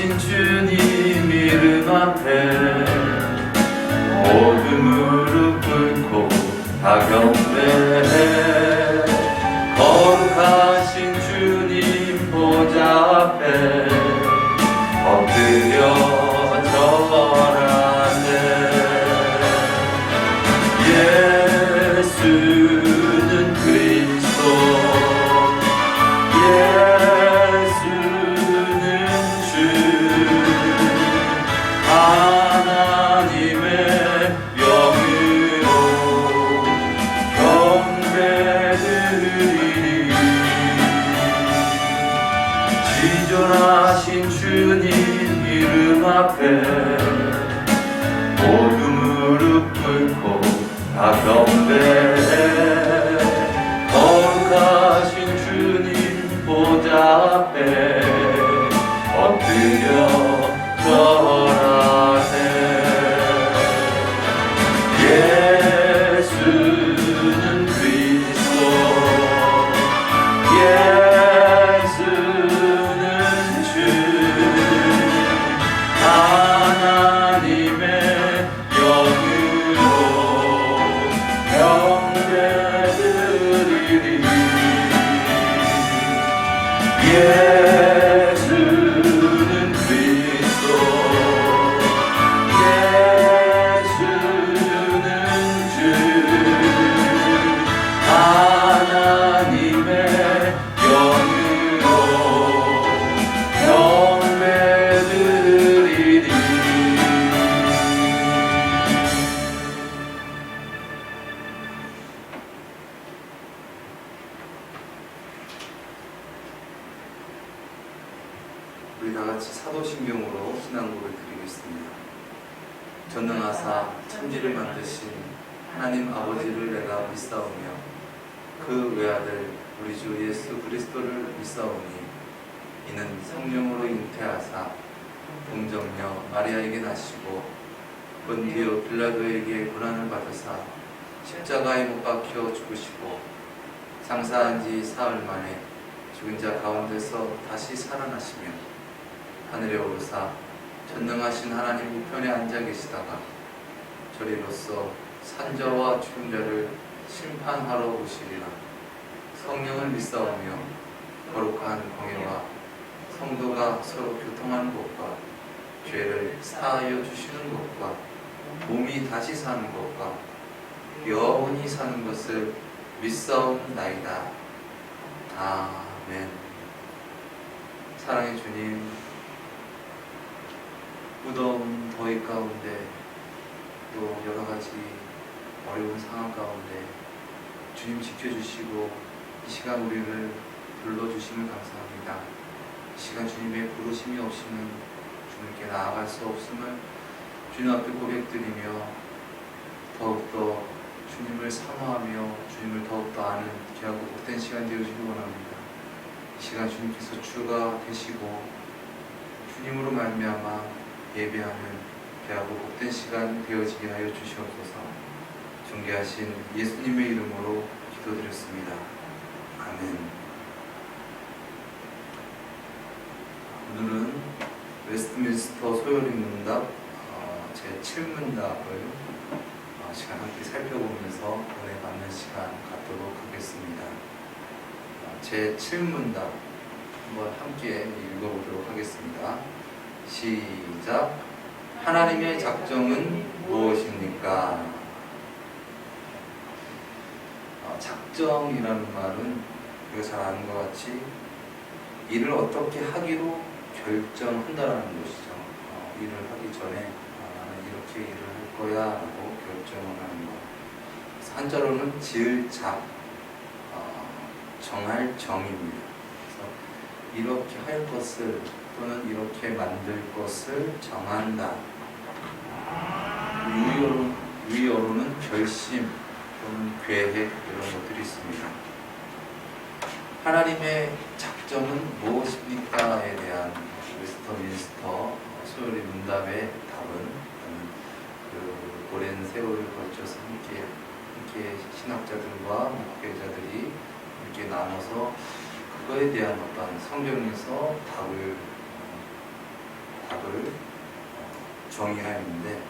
거룩하신 주님 이름 앞에 모두 무릎 꿇고 다 경배해. 거룩하신 주님 보좌 앞에 엎드려 절하네. 예수는 그리스도, 예수는 주, 하나님의 명의로 경배드리리. 지존하신 주님 이름 앞에 모두 무릎 꿇고 다 경배해. 거룩하신 주님 보좌 앞에 엎드려 절하세. 예수는 그리스도, 예수는 주, 하나님의 영으로 경배드리리. 예수는 그리스도, 예수는 주, 하나님의 영으로 경배드리리. 우리 다같이 사도신경으로 신앙고를 드리겠습니다. 전능하사 천지를 만드신 하나님 아버지를 내가 믿사오며 그 외아들 우리 주 예수 그리스도를 믿사오니 이는 성령으로 잉태하사 동정녀 마리아에게 나시고 본디오 빌라도에게 고난을 받으사 십자가에 못 박혀 죽으시고 장사한 지 사흘 만에 죽은 자 가운데서 다시 살아나시며 하늘에 오르사 전능하신 하나님 우편에 앉아 계시다가 저리로서 산자와 죽은 자를 심판하러 오시리라. 성령을 믿사오며 거룩한 공예와 성도가 서로 교통하는 것과 죄를 사하여 주시는 것과 몸이 다시 사는 것과 영원히 사는 것을 믿사옵나이다. 아멘. 사랑의 주님, 무더운 더위 가운데 또 여러가지 어려운 상황 가운데 주님 지켜주시고 이 시간 우리를 불러주심을 감사합니다. 이 시간 주님의 부르심이 없이는 주님께 나아갈 수 없음을 주님 앞에 고백드리며 더욱더 주님을 사모하며 주님을 더욱더 아는 귀하고 복된 시간 되어주길 원합니다. 이 시간 주님께서 주가 되시고 주님으로 말미암아 예배하는 귀하고 복된 시간 되어지게 하여 주시옵소서. 존귀하신 예수님의 이름으로 기도드렸습니다. 아멘. 오늘은 웨스트민스터 소요리 문답 제7문답을 시간 함께 살펴보면서 은혜 받는 시간 갖도록 하겠습니다. 제7문답 한번 함께 읽어보도록 하겠습니다. 시작. 하나님의 작정은 무엇입니까? 작정이라는 말은 우리가 잘 아는 것 같이 일을 어떻게 하기로 결정한다라는 것이죠. 일을 하기 전에 나는 이렇게 일을 할 거야 라고 결정을 하는 것. 한자로는 지을 작, 정할 정입니다. 그래서 이렇게 할 것을 또는 이렇게 만들 것을 정한다. 위어로는 결심 또는 계획 이런 것들이 있습니다. 하나님의 작정은 무엇입니까?에 대한 웨스터민스터 소요리 문답의 답은 그 오랜 세월을 거쳐서 함께 신학자들과 목회자들이 이렇게 나눠서 그거에 대한 어떤 성경에서 답을 목적을 정의하였는데,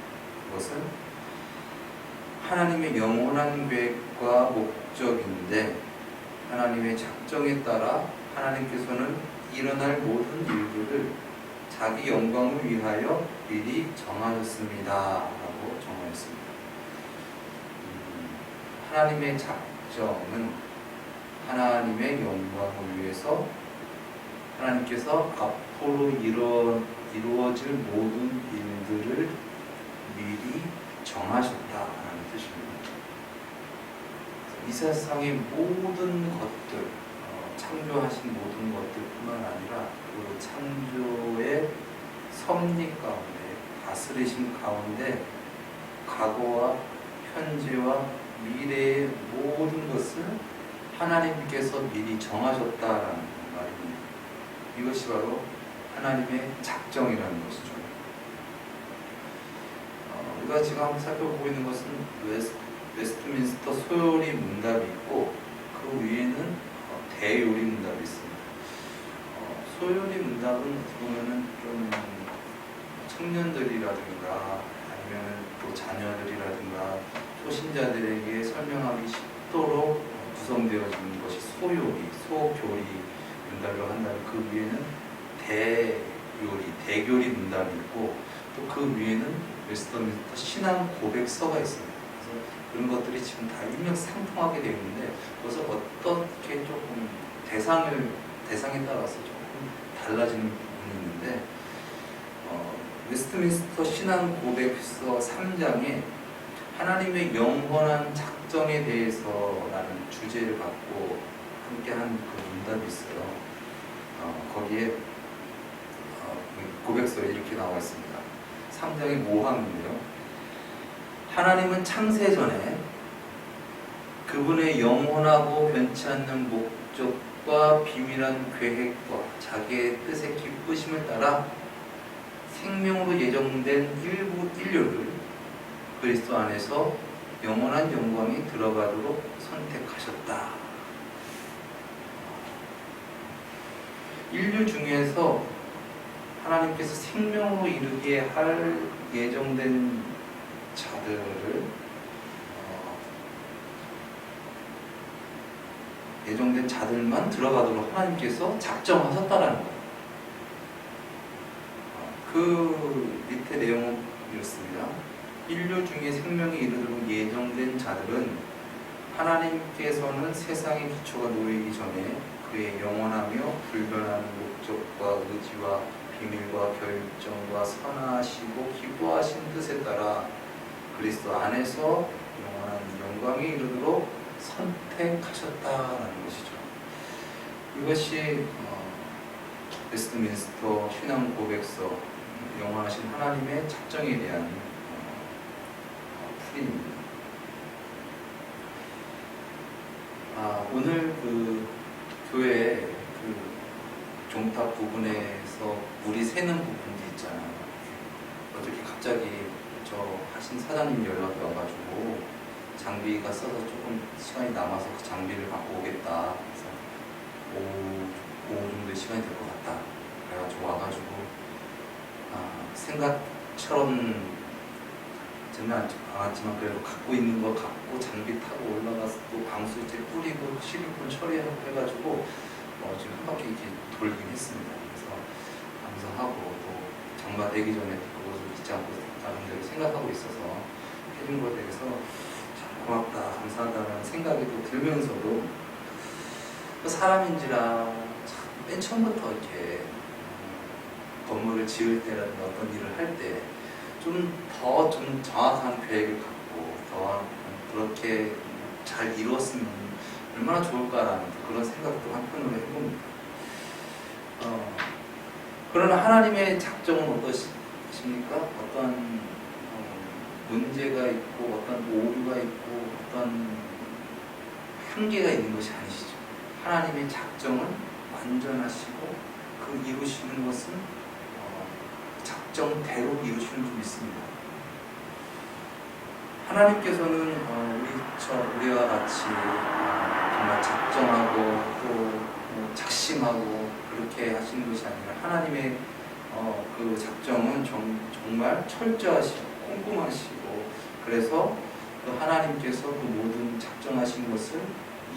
그것은 하나님의 영원한 계획과 목적인데, 하나님의 작정에 따라 하나님께서는 일어날 모든 일들을 자기 영광을 위하여 미리 정하셨습니다 라고 정하였습니다. 하나님의 작정은 하나님의 영광을 위해서 하나님께서 앞으로 이루어질 모든 일들을 미리 정하셨다라는 뜻입니다. 이 세상의 모든 것들, 창조하신 모든 것들뿐만 아니라 그 창조의 섭리 가운데, 다스리심 가운데 과거와 현재와 미래의 모든 것을 하나님께서 미리 정하셨다라는 말입니다. 이것이 바로 하나님의 작정이라는 것이죠. 우리가 지금 한번 살펴보고 있는 것은 웨스트민스터 소요리 문답이 있고, 그 위에는 대요리 문답이 있습니다. 소요리 문답은 어떻게 보면은 좀 청년들이라든가 아니면 또 자녀들이라든가 초신자들에게 설명하기 쉽도록 구성되어진 것이 소교리 문답이라고 한다면, 그 위에는 대교리 문답이 있고, 또 그 위에는 웨스트민스터 신앙 고백서가 있습니다. 그래서 그런 것들이 지금 다 일맥상통하게 되어 있는데, 그것을 어떻게 조금 대상에 따라서 조금 달라지는 부분이 있는데, 웨스트민스터 신앙 고백서 3장에 하나님의 영원한 작정에 대해서라는 주제를 갖고 함께한 그 문답이 있어요. 거기에 고백서에 이렇게 나와 있습니다. 3장의 모함인데요. 하나님은 창세 전에 그분의 영원하고 변치 않는 목적과 비밀한 계획과 자기의 뜻의 기쁘심을 따라 생명으로 예정된 일부 인류를 그리스도 안에서 영원한 영광이 들어가도록 선택하셨다. 인류 중에서 하나님께서 생명으로 이르게 할 예정된 자들을 예정된 자들만 들어가도록 하나님께서 작정하셨다라는 거예요. 그 밑에 내용은 이렇습니다. 인류 중에 생명에 이르도록 예정된 자들은 하나님께서는 세상의 기초가 놓이기 전에 그의 영원하며 불변하는 목적과 의지와 비밀과 결정과 선하시고 기뻐하신 뜻에 따라 그리스도 안에서 영원한 영광에 이르도록 선택하셨다라는 것이죠. 이것이 웨스트민스터 신앙 고백서, 영원하신 하나님의 작정에 대한 풀이입니다. 오늘 그 교회 그 종탑 부분에서 물이 새는 부분도 있잖아요. 어떻게 갑자기 저 하신 사장님 연락이 와가지고 장비가 써서 조금 시간이 남아서 그 장비를 갖고 오겠다. 그래서 오후 정도의 시간이 될 것 같다. 그래가지고 와가지고 생각처럼 저는 않았지만 그래도 갖고 있는 거 갖고 장비 타고 올라가서 또 방수제 뿌리고 실리콘 처리해가지고 지금 한 바퀴 이렇게 돌긴 했습니다. 그래서 감사하고 또 장마 되기 전에 그것을 잊지 않고 다른 데를 생각하고 있어서 해준 것에 대해서 참 고맙다, 감사하다는 생각이 또 들면서도 사람인지라 맨 처음부터 이렇게 건물을 지을 때라든가 어떤 일을 할 때 좀 정확한 계획을 갖고 더 그렇게 잘 이루었으면 얼마나 좋을까라는 그런 생각도 한편으로 해봅니다. 그러나 하나님의 작정은 어떠십니까? 어떤 문제가 있고 어떤 오류가 있고 어떤 한계가 있는 것이 아니시죠. 하나님의 작정은 완전하시고 그 이루시는 것은 작정대로 이루시는 줄 믿습니다. 하나님께서는 우리와 같이 정말 작정하고 또 작심하고 그렇게 하시는 것이 아니라 하나님의 그 작정은 정말 철저하시고 꼼꼼하시고, 그래서 그 하나님께서 그 모든 작정하신 것을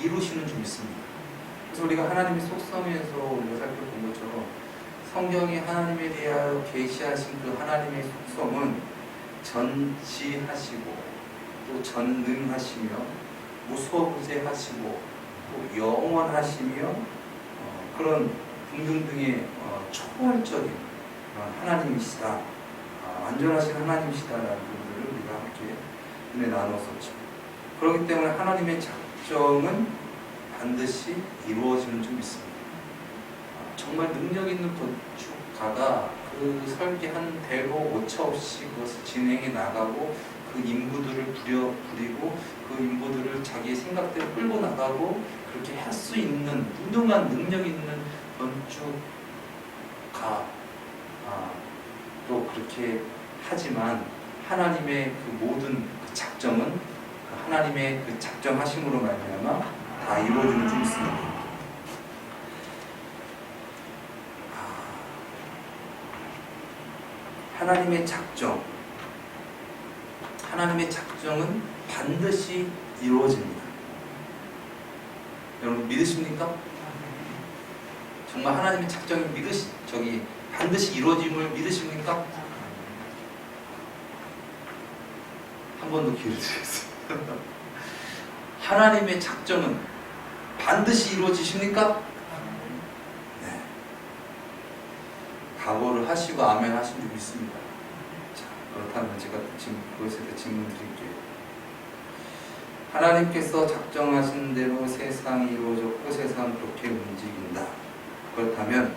이루시는 줄 믿습니다. 그래서 우리가 하나님의 속성에서 우리가 살펴본 것처럼 성경이 하나님에 대하여 계시하신 그 하나님의 속성은 전지하시고 또 전능하시며 무소부재하시고 또 영원하시며 그런 등등등의 초월적인 하나님이시다, 완전하신 하나님이시다라는 부분들을 우리가 함께 은혜 나눴었죠. 그렇기 때문에 하나님의 작정은 반드시 이루어지는 줄 믿습니다. 정말 능력 있는 건축가가 그 설계한 대로 오차 없이 그것을 진행해 나가고 그 인부들을 부리고 그 인부들을 자기의 생각대로 끌고 나가고 그렇게 할 수 있는 훌륭한 능력 있는 건축가 또 그렇게 하지만 하나님의 그 모든 그 작정은 하나님의 그 작정하심으로 말미암아 다 이루어지는 줄 믿습니다. 하나님의 작정은 반드시 이루어집니다. 여러분 믿으십니까? 정말 하나님의 작정이 반드시 이루어짐을 믿으십니까? 한 번 더 기회를 드리겠습니다. 하나님의 작정은 반드시 이루어지십니까? 네. 각오를 하시고 아멘 하신 줄 믿습니다. 자, 그렇다면 제가 지금 그것에 대해 질문 드릴게요. 하나님께서 작정하신 대로 세상이 이루어졌고 세상은 그렇게 움직인다. 그렇다면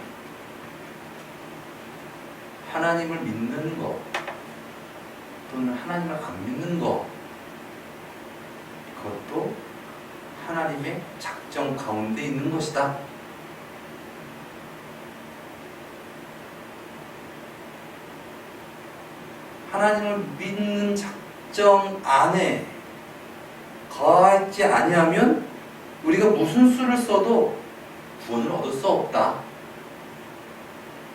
하나님을 믿는 것 또는 하나님을 안 믿는 것, 그것도 하나님의 작정 가운데 있는 것이다. 하나님을 믿는 작정 안에 거하지 아니하면 우리가 무슨 수를 써도 구원을 얻을 수 없다.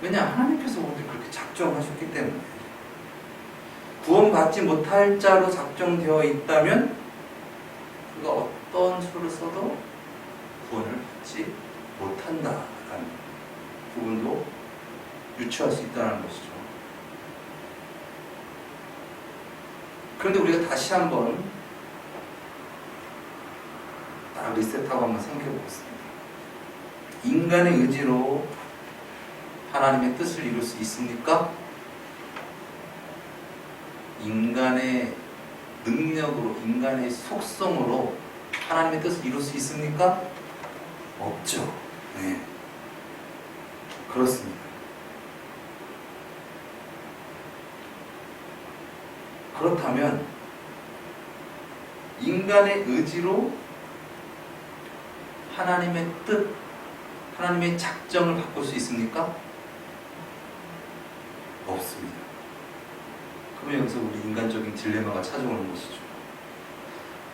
왜냐? 하나님께서 우리를 그렇게 작정하셨기 때문에. 구원받지 못할 자로 작정되어 있다면 그가 어떤 수를 써도 구원을 받지 못한다라는 부분도 유추할 수 있다는 것이죠. 그런데 우리가 다시 한번 딱 리셋하고 한번 생각해 보겠습니다. 인간의 의지로 하나님의 뜻을 이룰 수 있습니까? 인간의 능력으로, 인간의 속성으로 하나님의 뜻을 이룰 수 있습니까? 없죠. 네. 그렇습니다. 그렇다면 인간의 의지로 하나님의 뜻, 하나님의 작정을 바꿀 수 있습니까? 없습니다. 그러면 여기서 우리 인간적인 딜레마가 찾아오는 것이죠.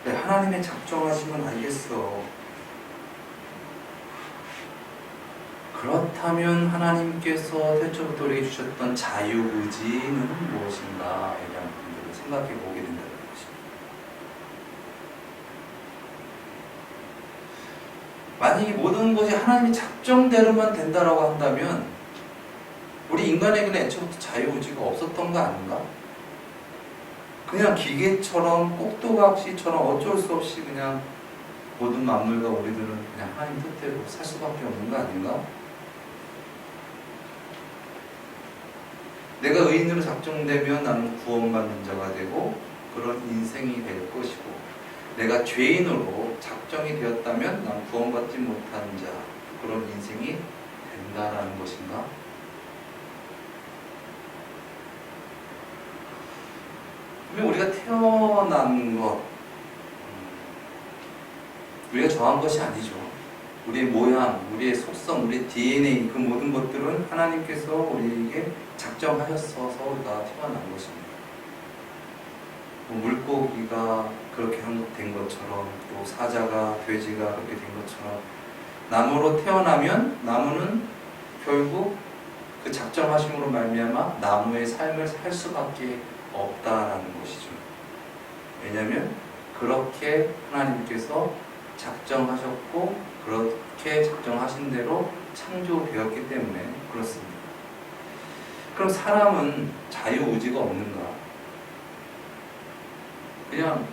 네, 하나님의 작정하시면 알겠어. 그렇다면 하나님께서 태초부터 우리에게 주셨던 자유의지는 무엇인가에 대한 부분을 생각해 보게 된다는 것입니다. 만약에 모든 것이 하나님의 작정대로만 된다라고 한다면 우리 인간에게는 애초부터 자유의지가 없었던 거 아닌가? 그냥 기계처럼 꼭두각시처럼 어쩔 수 없이 그냥 모든 만물과 우리들은 그냥 하나님 뜻대로 살 수밖에 없는 거 아닌가? 내가 의인으로 작정되면 나는 구원받는 자가 되고 그런 인생이 될 것이고, 내가 죄인으로 작정이 되었다면 나는 구원받지 못한 자, 그런 인생이 된다라는 것인가? 그러면 우리가 태어난 것, 우리가 정한 것이 아니죠. 우리의 모양, 우리의 속성, 우리의 DNA, 그 모든 것들은 하나님께서 우리에게 작정하셨어서 우리가 태어난 것입니다. 물고기가 그렇게 된 것처럼, 또 사자가, 돼지가 그렇게 된 것처럼, 나무로 태어나면 나무는 결국 그 작정하심으로 말미암아 나무의 삶을 살 수밖에 없다라는 것이죠. 왜냐하면 그렇게 하나님께서 작정하셨고 그렇게 작정하신 대로 창조되었기 때문에 그렇습니다. 그럼 사람은 자유의지가 없는가? 그냥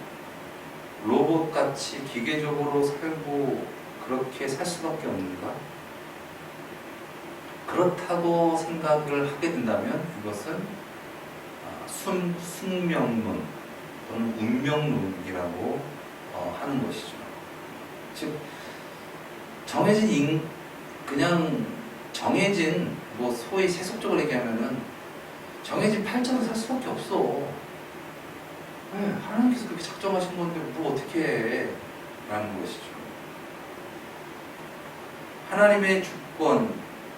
로봇같이 기계적으로 살고 그렇게 살 수밖에 없는가? 그렇다고 생각을 하게 된다면 이것은 숙명론 또는 운명론이라고 하는 것이죠. 즉 그냥 정해진 뭐 소위 세속적으로 얘기하면은 정해진 팔자로 살 수밖에 없어. 네, 하나님께서 그렇게 작정하신 건데 뭐 어떻게 해? 라는 것이죠. 하나님의 주권,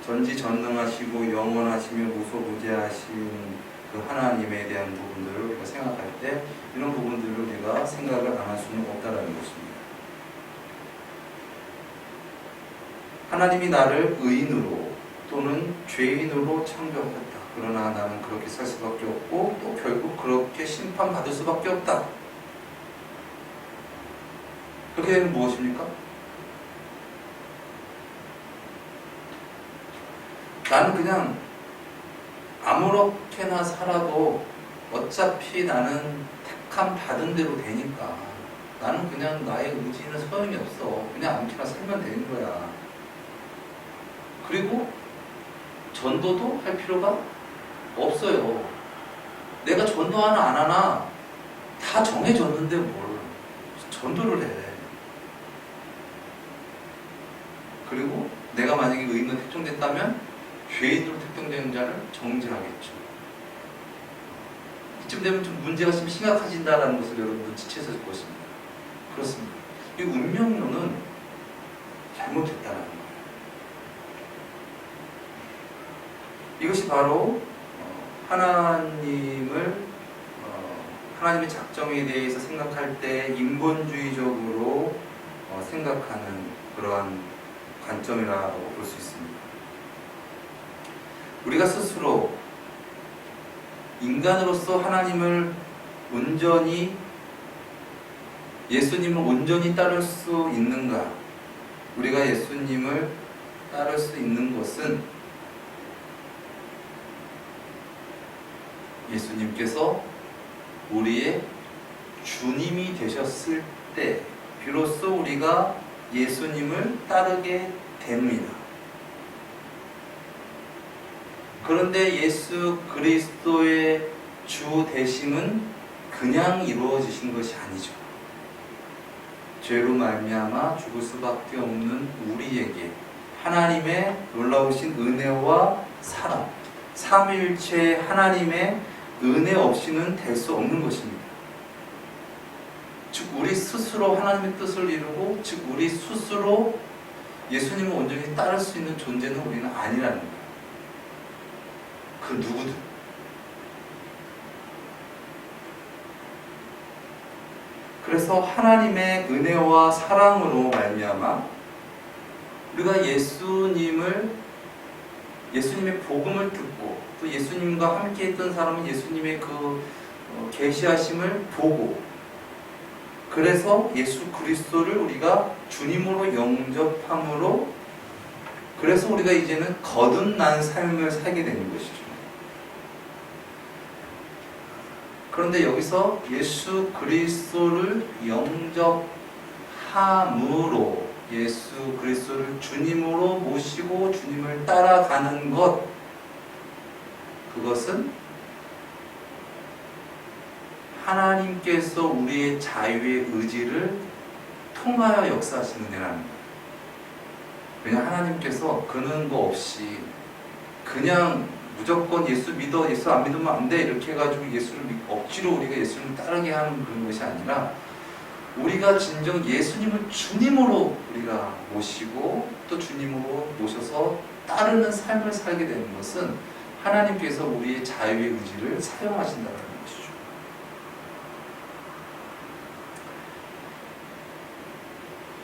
전지전능하시고 영원하시며 무소부재하신 그 하나님에 대한 부분들을 우리가 생각할 때 이런 부분들을 우리가 생각을 안 할 수는 없다는 것입니다. 하나님이 나를 의인으로 또는 죄인으로 창조하셨다. 그러나 나는 그렇게 살 수밖에 없고 또 결국 그렇게 심판받을 수밖에 없다. 그렇게 되면 무엇입니까? 나는 그냥 아무렇게나 살아도 어차피 나는 택함 받은 대로 되니까 나는 그냥 나의 의지는 소용이 없어. 그냥 아무렇게나 살면 되는 거야. 그리고 전도도 할 필요가 없어요. 내가 전도하나 안 하나 다 정해졌는데 뭘 전도를 해. 그리고 내가 만약에 의인으로 택정됐다면 죄인으로 택정된 자를 정죄하겠죠. 이쯤 되면 좀 문제가 좀 심각해진다는 것을 여러분 눈치채실 것입니다. 그렇습니다. 이 운명론은 잘못됐다는 거예요. 이것이 바로 하나님의 작정에 대해서 생각할 때 인본주의적으로 생각하는 그러한 관점이라고 볼 수 있습니다. 우리가 스스로 인간으로서 예수님을 온전히 따를 수 있는가? 우리가 예수님을 따를 수 있는 것은 예수님께서 우리의 주님이 되셨을 때 비로소 우리가 예수님을 따르게 됩니다. 그런데 예수 그리스도의 주 되심은 그냥 이루어지신 것이 아니죠. 죄로 말미암아 죽을 수밖에 없는 우리에게 하나님의 놀라우신 은혜와 사랑, 삼위일체 하나님의 은혜 없이는 될 수 없는 것입니다. 즉 우리 스스로 하나님의 뜻을 이루고 즉 우리 스스로 예수님을 온전히 따를 수 있는 존재는 우리는 아니라는 거예요. 그 누구든. 그래서 하나님의 은혜와 사랑으로 말미암아 우리가 예수님의 복음을 듣고 또 예수님과 함께 했던 사람은 예수님의 그 계시하심을 보고 그래서 예수 그리스도를 우리가 주님으로 영접함으로 그래서 우리가 이제는 거듭난 삶을 살게 되는 것이죠. 그런데 여기서 예수 그리스도를 영접함으로 예수 그리스도를 주님으로 모시고 주님을 따라가는 것, 그것은 하나님께서 우리의 자유의 의지를 통하여 역사하시는 은혜라는 거예요. 왜냐하면 하나님께서 그 근거 없이 그냥 무조건 예수 믿어, 예수 안 믿으면 안 돼 이렇게 해가지고 억지로 우리가 예수님을 따르게 하는 그런 것이 아니라 우리가 진정 예수님을 주님으로 우리가 모시고 또 주님으로 모셔서 따르는 삶을 살게 되는 것은 하나님께서 우리의 자유의 의지를 사용하신다는 것이죠.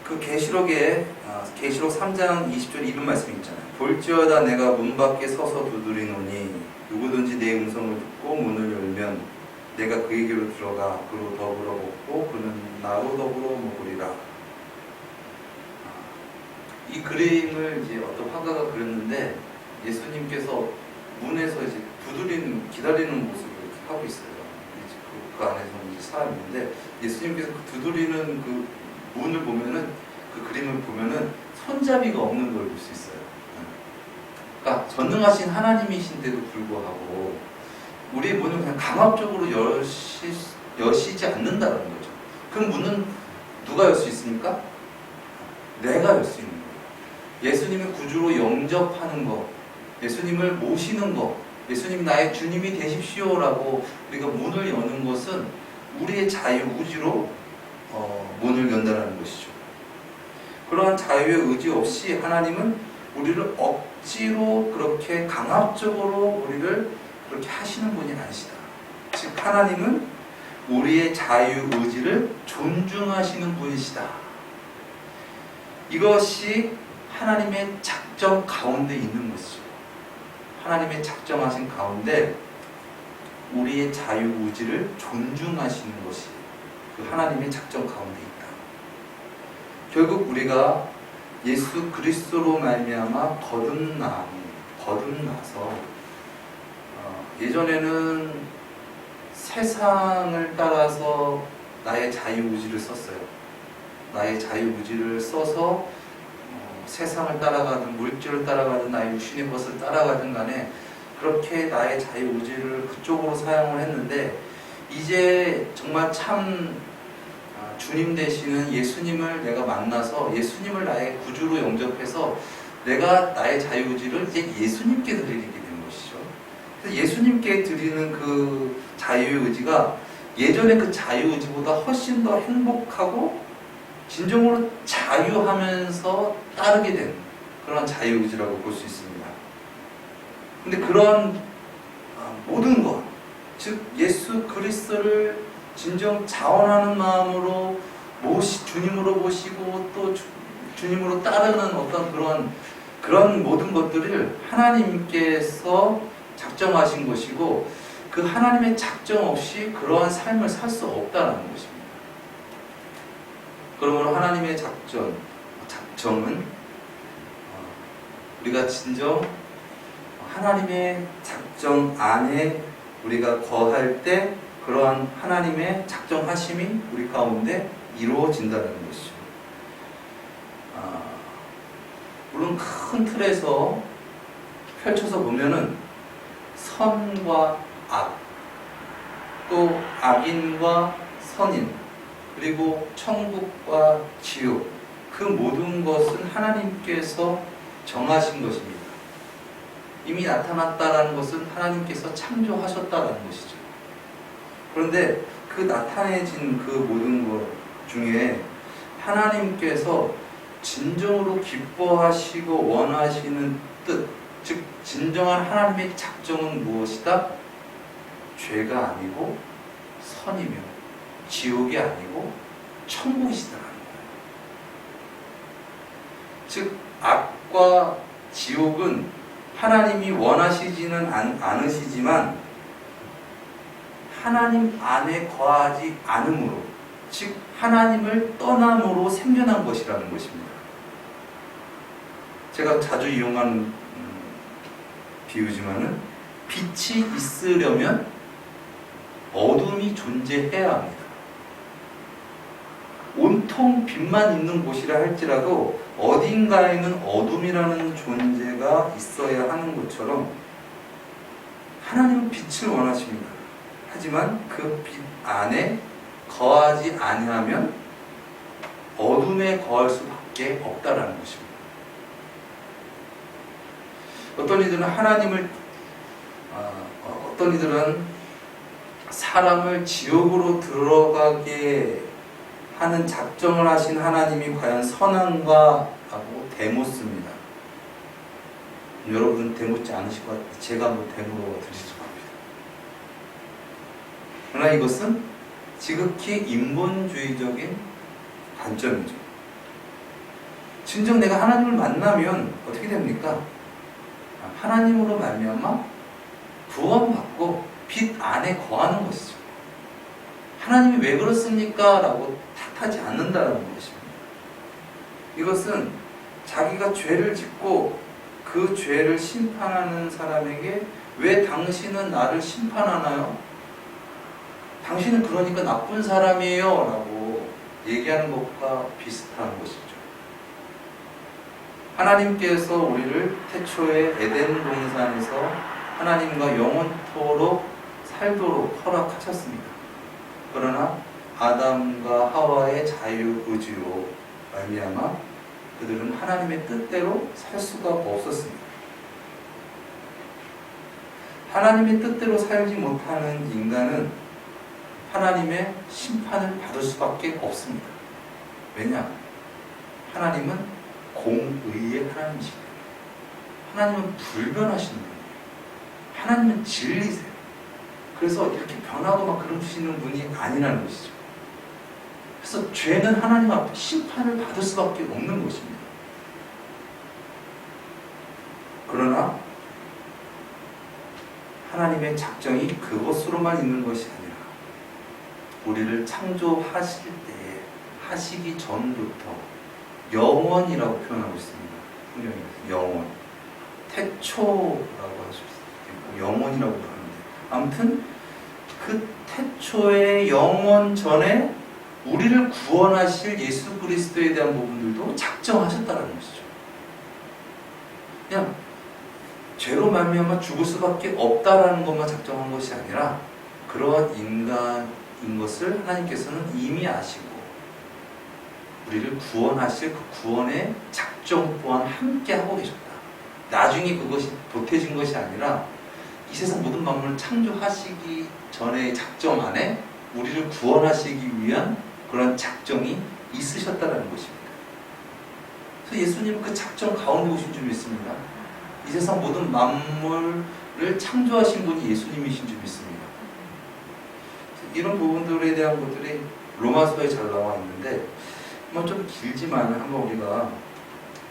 그 계시록 3장 20절 이런 말씀이 있잖아요. 볼지어다 내가 문 밖에 서서 두드리노니 누구든지 내 음성을 듣고 문을 열면 내가 그에게로 들어가 그로 더불어 먹고 그는 나로 더불어 먹으리라. 이 그림을 이제 어떤 화가가 그렸는데 예수님께서 문에서 이제 기다리는 모습을 이렇게 하고 있어요. 그 안에서는 이제 사람이 있는데 예수님께서 그 두드리는 그 문을 보면은 그 그림을 보면은 손잡이가 없는 걸 볼 수 있어요. 그러니까 전능하신 하나님이신데도 불구하고 우리의 문을 그냥 강압적으로 여시지 않는다는 거죠. 그 문은 누가 열 수 있습니까? 내가 열 수 있는 거예요. 예수님을 구주로 영접하는 것, 예수님을 모시는 것, 예수님 나의 주님이 되십시오라고 우리가 문을 여는 것은 우리의 자유의지로 문을 연다는 것이죠. 그러한 자유의 의지 없이 하나님은 우리를 억지로 그렇게 강압적으로 우리를 그렇게 하시는 분이 아니시다. 즉 하나님은 우리의 자유의지를 존중하시는 분이시다. 이것이 하나님의 작정 가운데 있는 것이죠. 하나님의 작정하신 가운데 우리의 자유의지를 존중하시는 것이 그 하나님의 작정 가운데 있다. 결국 우리가 예수 그리스도로 말미암아 거듭나서 예전에는 세상을 따라서 나의 자유의지를 썼어요. 나의 자유의지를 써서 세상을 따라가든 물질을 따라가든 나의 육신의 것을 따라가든 간에 그렇게 나의 자유의지를 그쪽으로 사용을 했는데 이제 정말 참 주님 되시는 예수님을 내가 만나서 예수님을 나의 구주로 영접해서 내가 나의 자유의지를 이제 예수님께 드리게 된 것이죠. 그래서 예수님께 드리는 그 자유의지가 예전의 그 자유의지보다 훨씬 더 행복하고 진정으로 자유하면서 따르게 된 그런 자유의지라고 볼 수 있습니다. 근데 그런 모든 것, 즉 예수 그리스도를 진정 자원하는 마음으로 주님으로 모시고 또 주님으로 따르는 어떤 그런 모든 것들을 하나님께서 작정하신 것이고 그 하나님의 작정 없이 그러한 삶을 살 수 없다는 것입니다. 그러므로 하나님의 작정은 우리가 진정 하나님의 작정 안에 우리가 거할 때 그러한 하나님의 작정하심이 우리 가운데 이루어진다는 것이죠. 물론 큰 틀에서 펼쳐서 보면은 선과 악, 또 악인과 선인, 그리고 천국과 지옥, 그 모든 것은 하나님께서 정하신 것입니다. 이미 나타났다라는 것은 하나님께서 창조하셨다라는 것이죠. 그런데 그 나타내진 그 모든 것 중에 하나님께서 진정으로 기뻐하시고 원하시는 뜻, 즉 진정한 하나님의 작정은 무엇이다? 죄가 아니고 선이며 지옥이 아니고 천국이시다라는 거예요. 즉 악과 지옥은 하나님이 원하시지는 않으시지만 하나님 안에 거하지 않음으로, 즉 하나님을 떠남으로 생겨난 것이라는 것입니다. 제가 자주 이용하는 비유지만은 빛이 있으려면 어둠이 존재해야 합니다. 온통 빛만 있는 곳이라 할지라도 어딘가에는 어둠이라는 존재가 있어야 하는 것처럼 하나님은 빛을 원하십니다. 하지만 그 빛 안에 거하지 아니하면 어둠에 거할 수밖에 없다라는 것입니다. 어떤 이들은 사람을 지옥으로 들어가게 하는 작정을 하신 하나님이 과연 선한가 하고 대묻습니다. 여러분 대묻지 않으실 것 같아요. 제가 한번 대물어 드리도록 합니다. 그러나 이것은 지극히 인본주의적인 관점이죠. 진정 내가 하나님을 만나면 어떻게 됩니까? 하나님으로 말미암아 구원받고 빛 안에 거하는 것이죠. 하나님이 왜 그렇습니까? 라고 탓하지 않는다는 것입니다. 이것은 자기가 죄를 짓고 그 죄를 심판하는 사람에게 왜 당신은 나를 심판하나요? 당신은 그러니까 나쁜 사람이에요 라고 얘기하는 것과 비슷한 것이죠. 하나님께서 우리를 태초에 에덴 동산에서 하나님과 영원토록 살도록 허락하셨습니다. 그러나 아담과 하와의 자유의지로 말미암아 그들은 하나님의 뜻대로 살 수가 없었습니다. 하나님의 뜻대로 살지 못하는 인간은 하나님의 심판을 받을 수밖에 없습니다. 왜냐? 하나님은 공의의 하나님이시고 하나님은 불변하시는 분이에요. 하나님은 진리세요. 그래서 이렇게 변하고 막 그러시는 분이 아니라는 것이죠. 그래서 죄는 하나님 앞에 심판을 받을 수밖에 없는 것입니다. 그러나 하나님의 작정이 그것으로만 있는 것이 아니라 우리를 창조하실 때에 하시기 전부터 영원이라고 표현하고 있습니다. 성경에서 영원, 태초라고 할 수 있고 영원이라고 하는데 아무튼 그 태초의 영원 전에 우리를 구원하실 예수 그리스도에 대한 부분들도 작정하셨다는 것이죠. 그냥 죄로 말미암아 죽을 수밖에 없다라는 것만 작정한 것이 아니라 그러한 인간인 것을 하나님께서는 이미 아시고 우리를 구원하실 그 구원의 작정 또한 함께 하고 계셨다. 나중에 그것이 보태진 것이 아니라 이 세상 모든 만물을 창조하시기 전의 작정 안에 우리를 구원하시기 위한 그런 작정이 있으셨다는 것입니다. 그래서 예수님은 그 작정 가운데 오신 줄 믿습니다. 이 세상 모든 만물을 창조하신 분이 예수님이신 줄 믿습니다. 이런 부분들에 대한 것들이 로마서에 잘 나와 있는데 한번 좀 길지만 한번 우리가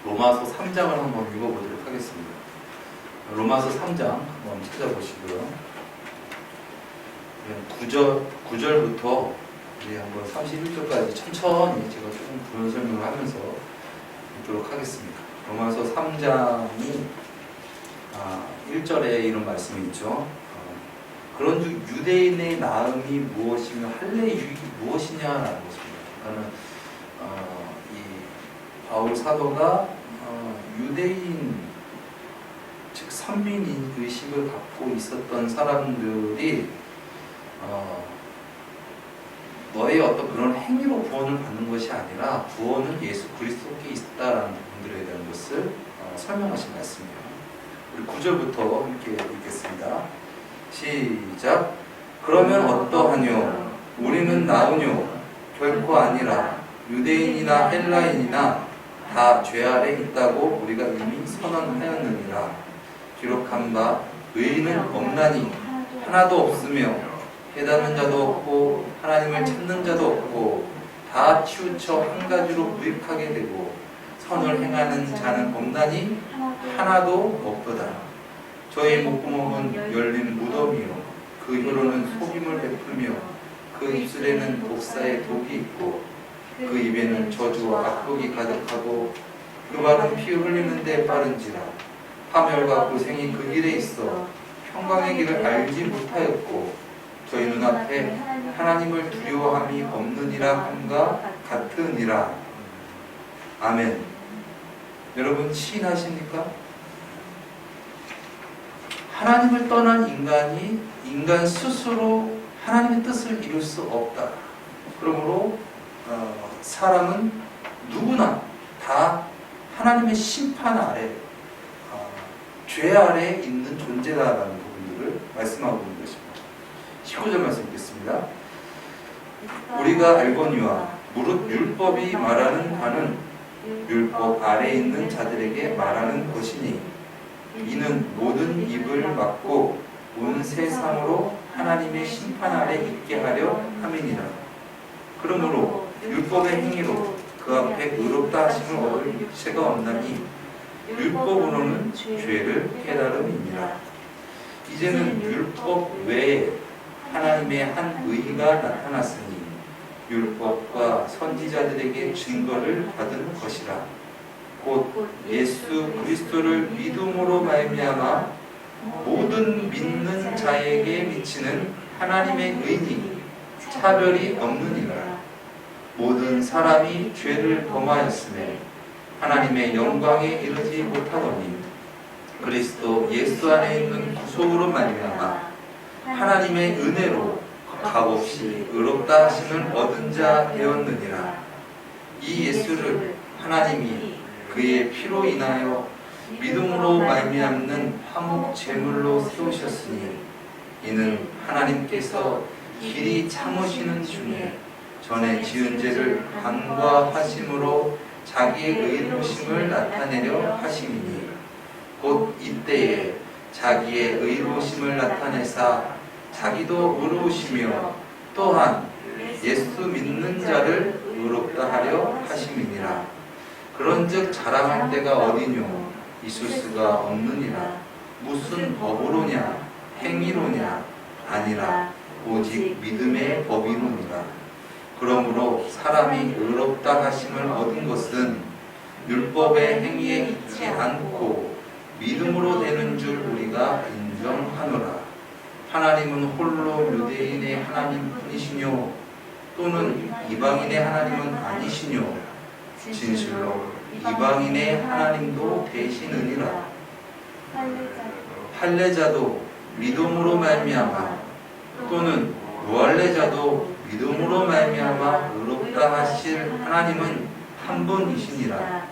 로마서 3장을 한번 읽어보도록 하겠습니다. 로마서 3장 한번 찾아보시고요. 9절부터 우리 한번 31절까지 천천히 제가 조금 부연 설명을 하면서 읽도록 하겠습니다. 로마서 3장이 1절에 이런 말씀이 있죠. 그런즉 유대인의 나음이 무엇이며 할례의 유익이 무엇이냐라는 것입니다. 그러니까 이 바울 사도가 유대인 즉 선민 의식을 갖고 있었던 사람들이 너의 어떤 그런 행위로 구원을 받는 것이 아니라 구원은 예수 그리스도께 있다라는 부분들에 대한 것을 설명하신 말씀이에요. 우리 9절부터 함께 읽겠습니다. 시작. 그러면 어떠하뇨? 우리는 나으뇨? 결코 아니라 유대인이나 헬라인이나 다 죄 아래 있다고 우리가 이미 선언하였느니라. 기록한 바 의인은 없나니 하나도 없으며 깨닫는 자도 없고 하나님을 찾는 자도 없고 다 치우쳐 한 가지로 무익하게 되고 선을 행하는 자는 없나니 하나도 없도다. 저희 목구멍은 열린 무덤이요 그 혀로는 속임을 베풀며 그 입술에는 독사의 독이 있고 그 입에는 저주와 악독이 가득하고 그 발은 피 흘리는 데 빠른지라. 파멸과 고생이 그 길에 있어 평강의 길을 알지 못하였고 저희 눈앞에 하나님을 두려워함이 없느니라 함과 같으니라. 아멘. 여러분 시인하십니까? 하나님을 떠난 인간이 인간 스스로 하나님의 뜻을 이룰 수 없다. 그러므로 사람은 누구나 다 하나님의 심판 아래 죄 아래에 있는 존재다라는 부분들을 말씀하고 있는 것입니다. 19절 말씀 읽겠습니다. 우리가 알거니와 무릇 율법이 말하는 바는 율법 아래에 있는 자들에게 말하는 것이니 이는 모든 입을 막고 온 세상으로 하나님의 심판 아래 있게 하려 함이니라. 그러므로 율법의 행위로 그 앞에 의롭다 하심을 얻을 죄가 없나니 율법으로는 죄를 깨달음이니라. 이제는 율법 외에 하나님의 한 의가 나타났으니 율법과 선지자들에게 증거를 받은 것이라. 곧 예수 그리스도를 믿음으로 말미암아 모든 믿는 자에게 미치는 하나님의 의니 차별이 없느니라. 모든 사람이 죄를 범하였음에 하나님의 영광에 이르지 못하더니 그리스도 예수 안에 있는 구속으로 말미암아 하나님의 은혜로 값없이 의롭다 하심을 얻은 자 되었느니라. 이 예수를 하나님이 그의 피로 인하여 믿음으로 말미암는 화목 제물로 세우셨으니 이는 하나님께서 길이 참으시는 중에 전에 지은 죄를 간과하심으로 자기의 의로우심을 나타내려 하심이니 곧 이때에 자기의 의로우심을 나타내사 자기도 의로우시며 또한 예수 믿는 자를 의롭다 하려 하심이니라. 그런즉 자랑할 때가 어디뇨 있을 수가 없느니라. 무슨 법으로냐 행위로냐 아니라 오직 믿음의 법이로니라. 그러므로 사람이 의롭다 하심을 얻은 것은 율법의 행위에 있지 않고 믿음으로 되는 줄 우리가 인정하노라. 하나님은 홀로 유대인의 하나님 뿐이시뇨 또는 이방인의 하나님은 아니시뇨. 진실로 이방인의 하나님도 되시느니라. 할례자도 믿음으로 말미암아 또는 무할례자도 믿음으로 말미암아 의롭다 하실 하나님은 한 분이시니라.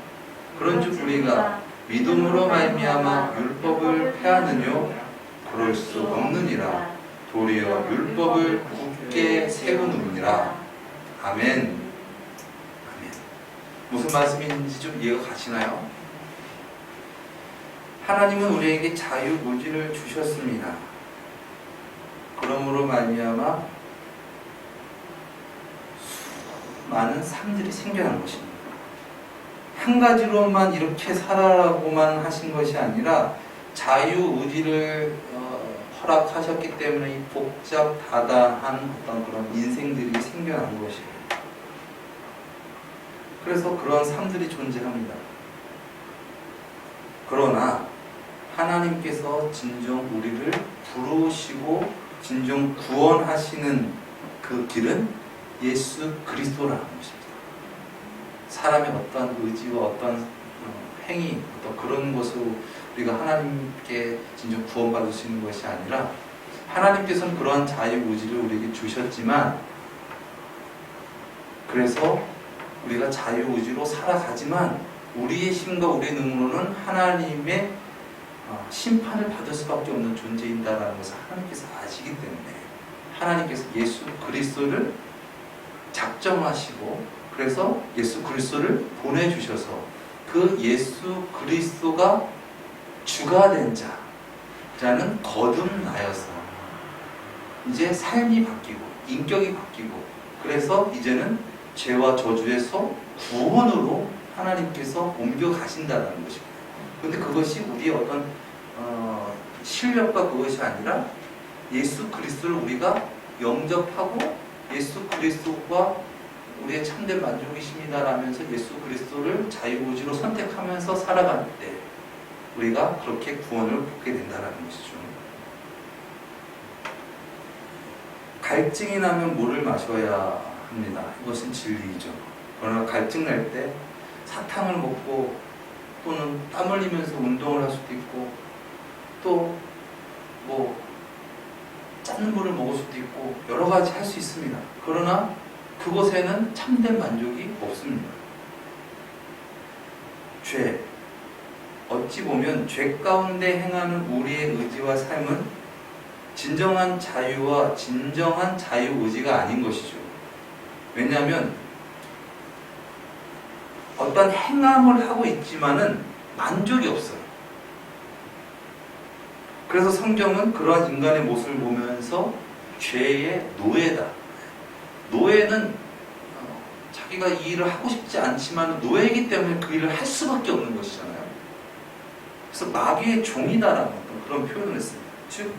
그런즉 우리가 믿음으로 말미암아 율법을 폐하느뇨? 그럴 수 없느니라. 도리어 율법을 굳게 세우느니라. 아멘. 아멘. 무슨 말씀인지 좀 이해가 가시나요? 하나님은 우리에게 자유의지를 주셨습니다. 그러므로 말미암아 많은 삶들이 생겨난 것입니다. 한 가지로만 이렇게 살아라고만 하신 것이 아니라 자유의지를 허락하셨기 때문에 이 복잡다단한 어떤 그런 인생들이 생겨난 것이에요. 그래서 그런 삶들이 존재합니다. 그러나 하나님께서 진정 우리를 부르시고 진정 구원하시는 그 길은 예수 그리스도라는 것입니다. 사람의 어떤 의지와 어떤 행위, 어떤 그런 것으로 우리가 하나님께 진정 구원받을 수 있는 것이 아니라 하나님께서는 그러한 자유의지를 우리에게 주셨지만 그래서 우리가 자유의지로 살아가지만 우리의 힘과 우리의 능력으로는 하나님의 심판을 받을 수밖에 없는 존재인다라는 것을 하나님께서 아시기 때문에 하나님께서 예수 그리스도를 작정하시고 그래서 예수 그리스도를 보내주셔서 그 예수 그리스도가 주가 된 자는 거듭나여서 이제 삶이 바뀌고 인격이 바뀌고 그래서 이제는 죄와 저주에서 구원으로 하나님께서 옮겨가신다는 것입니다. 그런데 그것이 우리의 어떤 실력과 그것이 아니라 예수 그리스도를 우리가 영접하고 예수 그리스도가 우리의 참된 만족이십니다 라면서 예수 그리스도를 자유의지로 선택하면서 살아갈 때 우리가 그렇게 구원을 받게 된다는 것이죠. 갈증이 나면 물을 마셔야 합니다. 이것은 진리이죠. 그러나 갈증 날 때 사탕을 먹고 또는 땀 흘리면서 운동을 할 수도 있고 또 뭐 짠 물을 먹을 수도 있고 여러 가지 할 수 있습니다. 그러나 그것에는 참된 만족이 없습니다. 죄. 어찌 보면 죄 가운데 행하는 우리의 의지와 삶은 진정한 자유와 진정한 자유의지가 아닌 것이죠. 왜냐하면 어떤 행함을 하고 있지만은 만족이 없어요. 그래서 성경은 그러한 인간의 모습을 보면서 죄의 노예다. 노예는 자기가 이 일을 하고 싶지 않지만 노예이기 때문에 그 일을 할 수밖에 없는 것이잖아요. 그래서 마귀의 종이다라는 그런 표현을 했습니다. 즉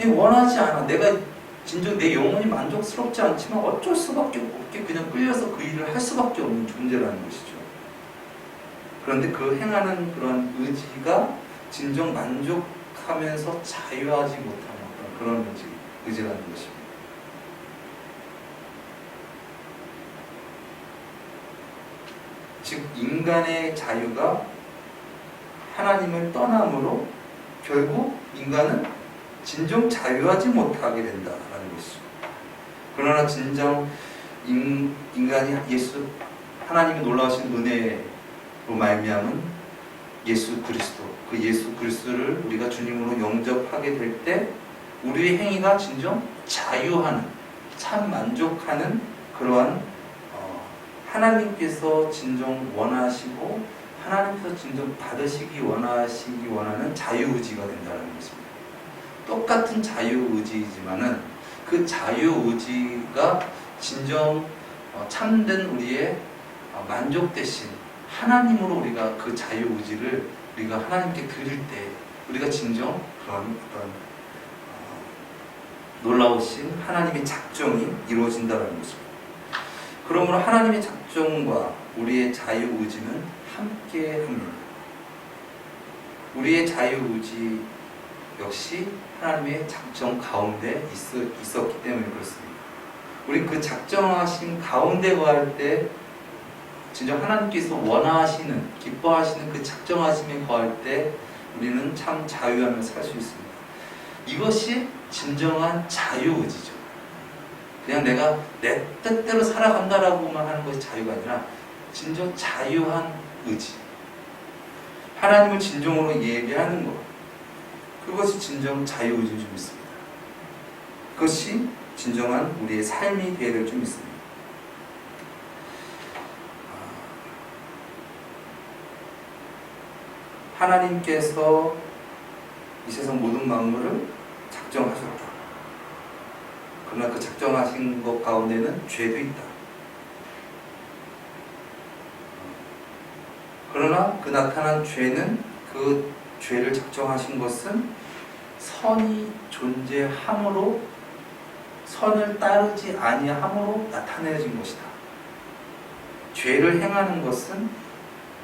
원하지 않아, 내가 진정 내 영혼이 만족스럽지 않지만 어쩔 수밖에 없게 그냥 끌려서 그 일을 할 수밖에 없는 존재라는 것이죠. 그런데 그 행하는 그런 의지가 진정 만족하면서 자유하지 못하는 그런 의지라는 것입니다. 즉 인간의 자유가 하나님을 떠남으로 결국 인간은 진정 자유하지 못하게 된다라는 것이죠. 그러나 진정 인간이 하나님의 놀라우신 은혜로 말미암은 예수 그리스도, 그 예수 그리스도를 우리가 주님으로 영접하게 될 때 우리의 행위가 진정 자유하는, 참 만족하는 그러한 하나님께서 진정 원하시고 하나님께서 진정 받으시기 원하는 자유의지가 된다는 것입니다. 똑같은 자유의지이지만은 그 자유의지가 진정 참된 우리의 만족되신 하나님으로 우리가 그 자유의지를 우리가 하나님께 드릴 때 우리가 진정 그런 어떤 놀라우신 하나님의 작정이 이루어진다는 것입니다. 그러므로 하나님의 작정과 우리의 자유의지는 함께 합니다. 우리의 자유의지 역시 하나님의 작정 가운데 있었기 때문에 그렇습니다. 우리 그 작정하신 가운데 거할 때 진정 하나님께서 원하시는, 기뻐하시는 그 작정하심에 거할 때 우리는 참 자유하며 살 수 있습니다. 이것이 진정한 자유의지죠. 그냥 내가 내 뜻대로 살아간다라고만 하는 것이 자유가 아니라 진정 자유한 의지, 하나님을 진정으로 예배하는 것, 그것이 진정 자유의지인 줄 믿습니다. 그것이 진정한 우리의 삶이 되어야 될 줄 믿습니다. 하나님께서 이 세상 모든 만물을 작정하셨다. 그러나 그 작정하신 것 가운데는 죄도 있다. 그러나 그 나타난 죄는, 그 죄를 작정하신 것은 선이 존재함으로, 선을 따르지 아니함으로 나타내진 것이다. 죄를 행하는 것은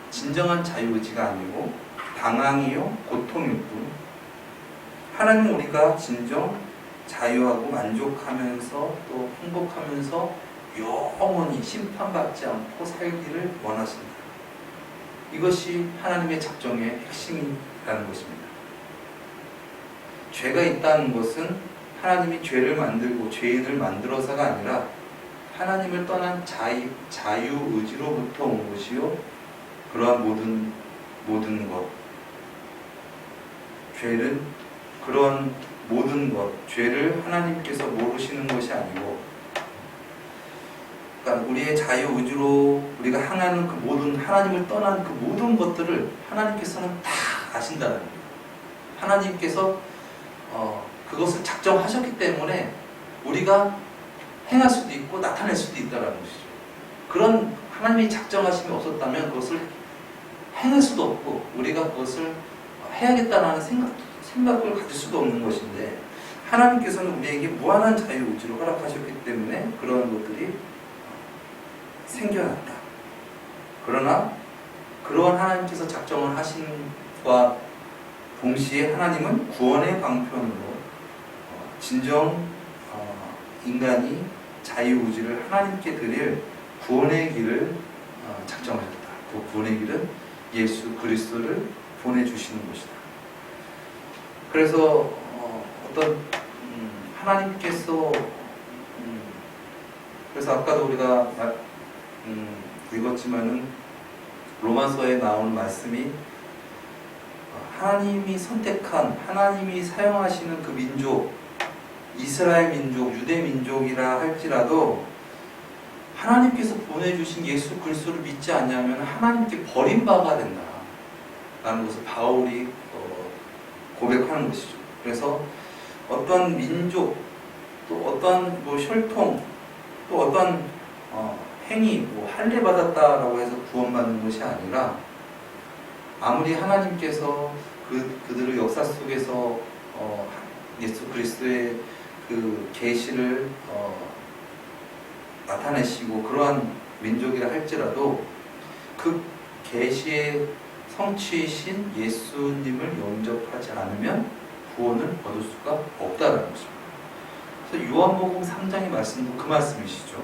진정한 자유의지가 아니고 방황이요 고통일 뿐, 하나님은 우리가 진정 자유하고 만족하면서 또 행복하면서 영원히 심판받지 않고 살기를 원하십니다. 이것이 하나님의 작정의 핵심이라는 것입니다. 죄가 있다는 것은 하나님이 죄를 만들고 죄인을 만들어서가 아니라 하나님을 떠난 자유의지로부터 온 것이요, 그러한 모든 것, 그런 모든 것, 죄를 하나님께서 모르시는 것이 아니고, 그러니까 우리의 자유의지로 우리가 향하는 그 모든, 하나님을 떠난 그 모든 것들을 하나님께서는 다 아신다는 거예요. 하나님께서 그것을 작정하셨기 때문에 우리가 행할 수도 있고 나타낼 수도 있다는 것이죠. 그런 하나님이 작정하심이 없었다면 그것을 행할 수도 없고 우리가 그것을 해야겠다는 생각을 가질 수도 없는 것인데, 하나님께서는 우리에게 무한한 자유의지를 허락하셨기 때문에 그런 것들이 생겨났다. 그러나 그러한 하나님께서 작정을 하심과 동시에 하나님은 구원의 방편으로 진정 인간이 자유의지를 하나님께 드릴 구원의 길을 작정하셨다. 그 구원의 길은 예수 그리스도를 보내주시는 것이다. 그래서 어떤 하나님께서 그래서 아까도 우리가 읽었지만은 로마서에 나오는 말씀이 하나님이 선택한, 하나님이 사용하시는 그 민족, 이스라엘 민족, 유대 민족이라 할지라도 하나님께서 보내주신 예수 그리스도를 믿지 않냐면 하나님께 버림받아야 된다 라는 것을 바울이 고백하는 것이죠. 그래서 어떤 민족, 또 어떤 혈통, 또 어떤 행위, 뭐 할례 받았다라고 해서 구원받는 것이 아니라 아무리 하나님께서 그들의 역사 속에서 예수 그리스도의 그 계시를 나타내시고 그러한 민족이라 할지라도 그 계시의 성취이신 예수님을 영접하지 않으면 구원을 얻을 수가 없다라는 것입니다. 그래서 요한복음 3장의 말씀도 그 말씀이시죠.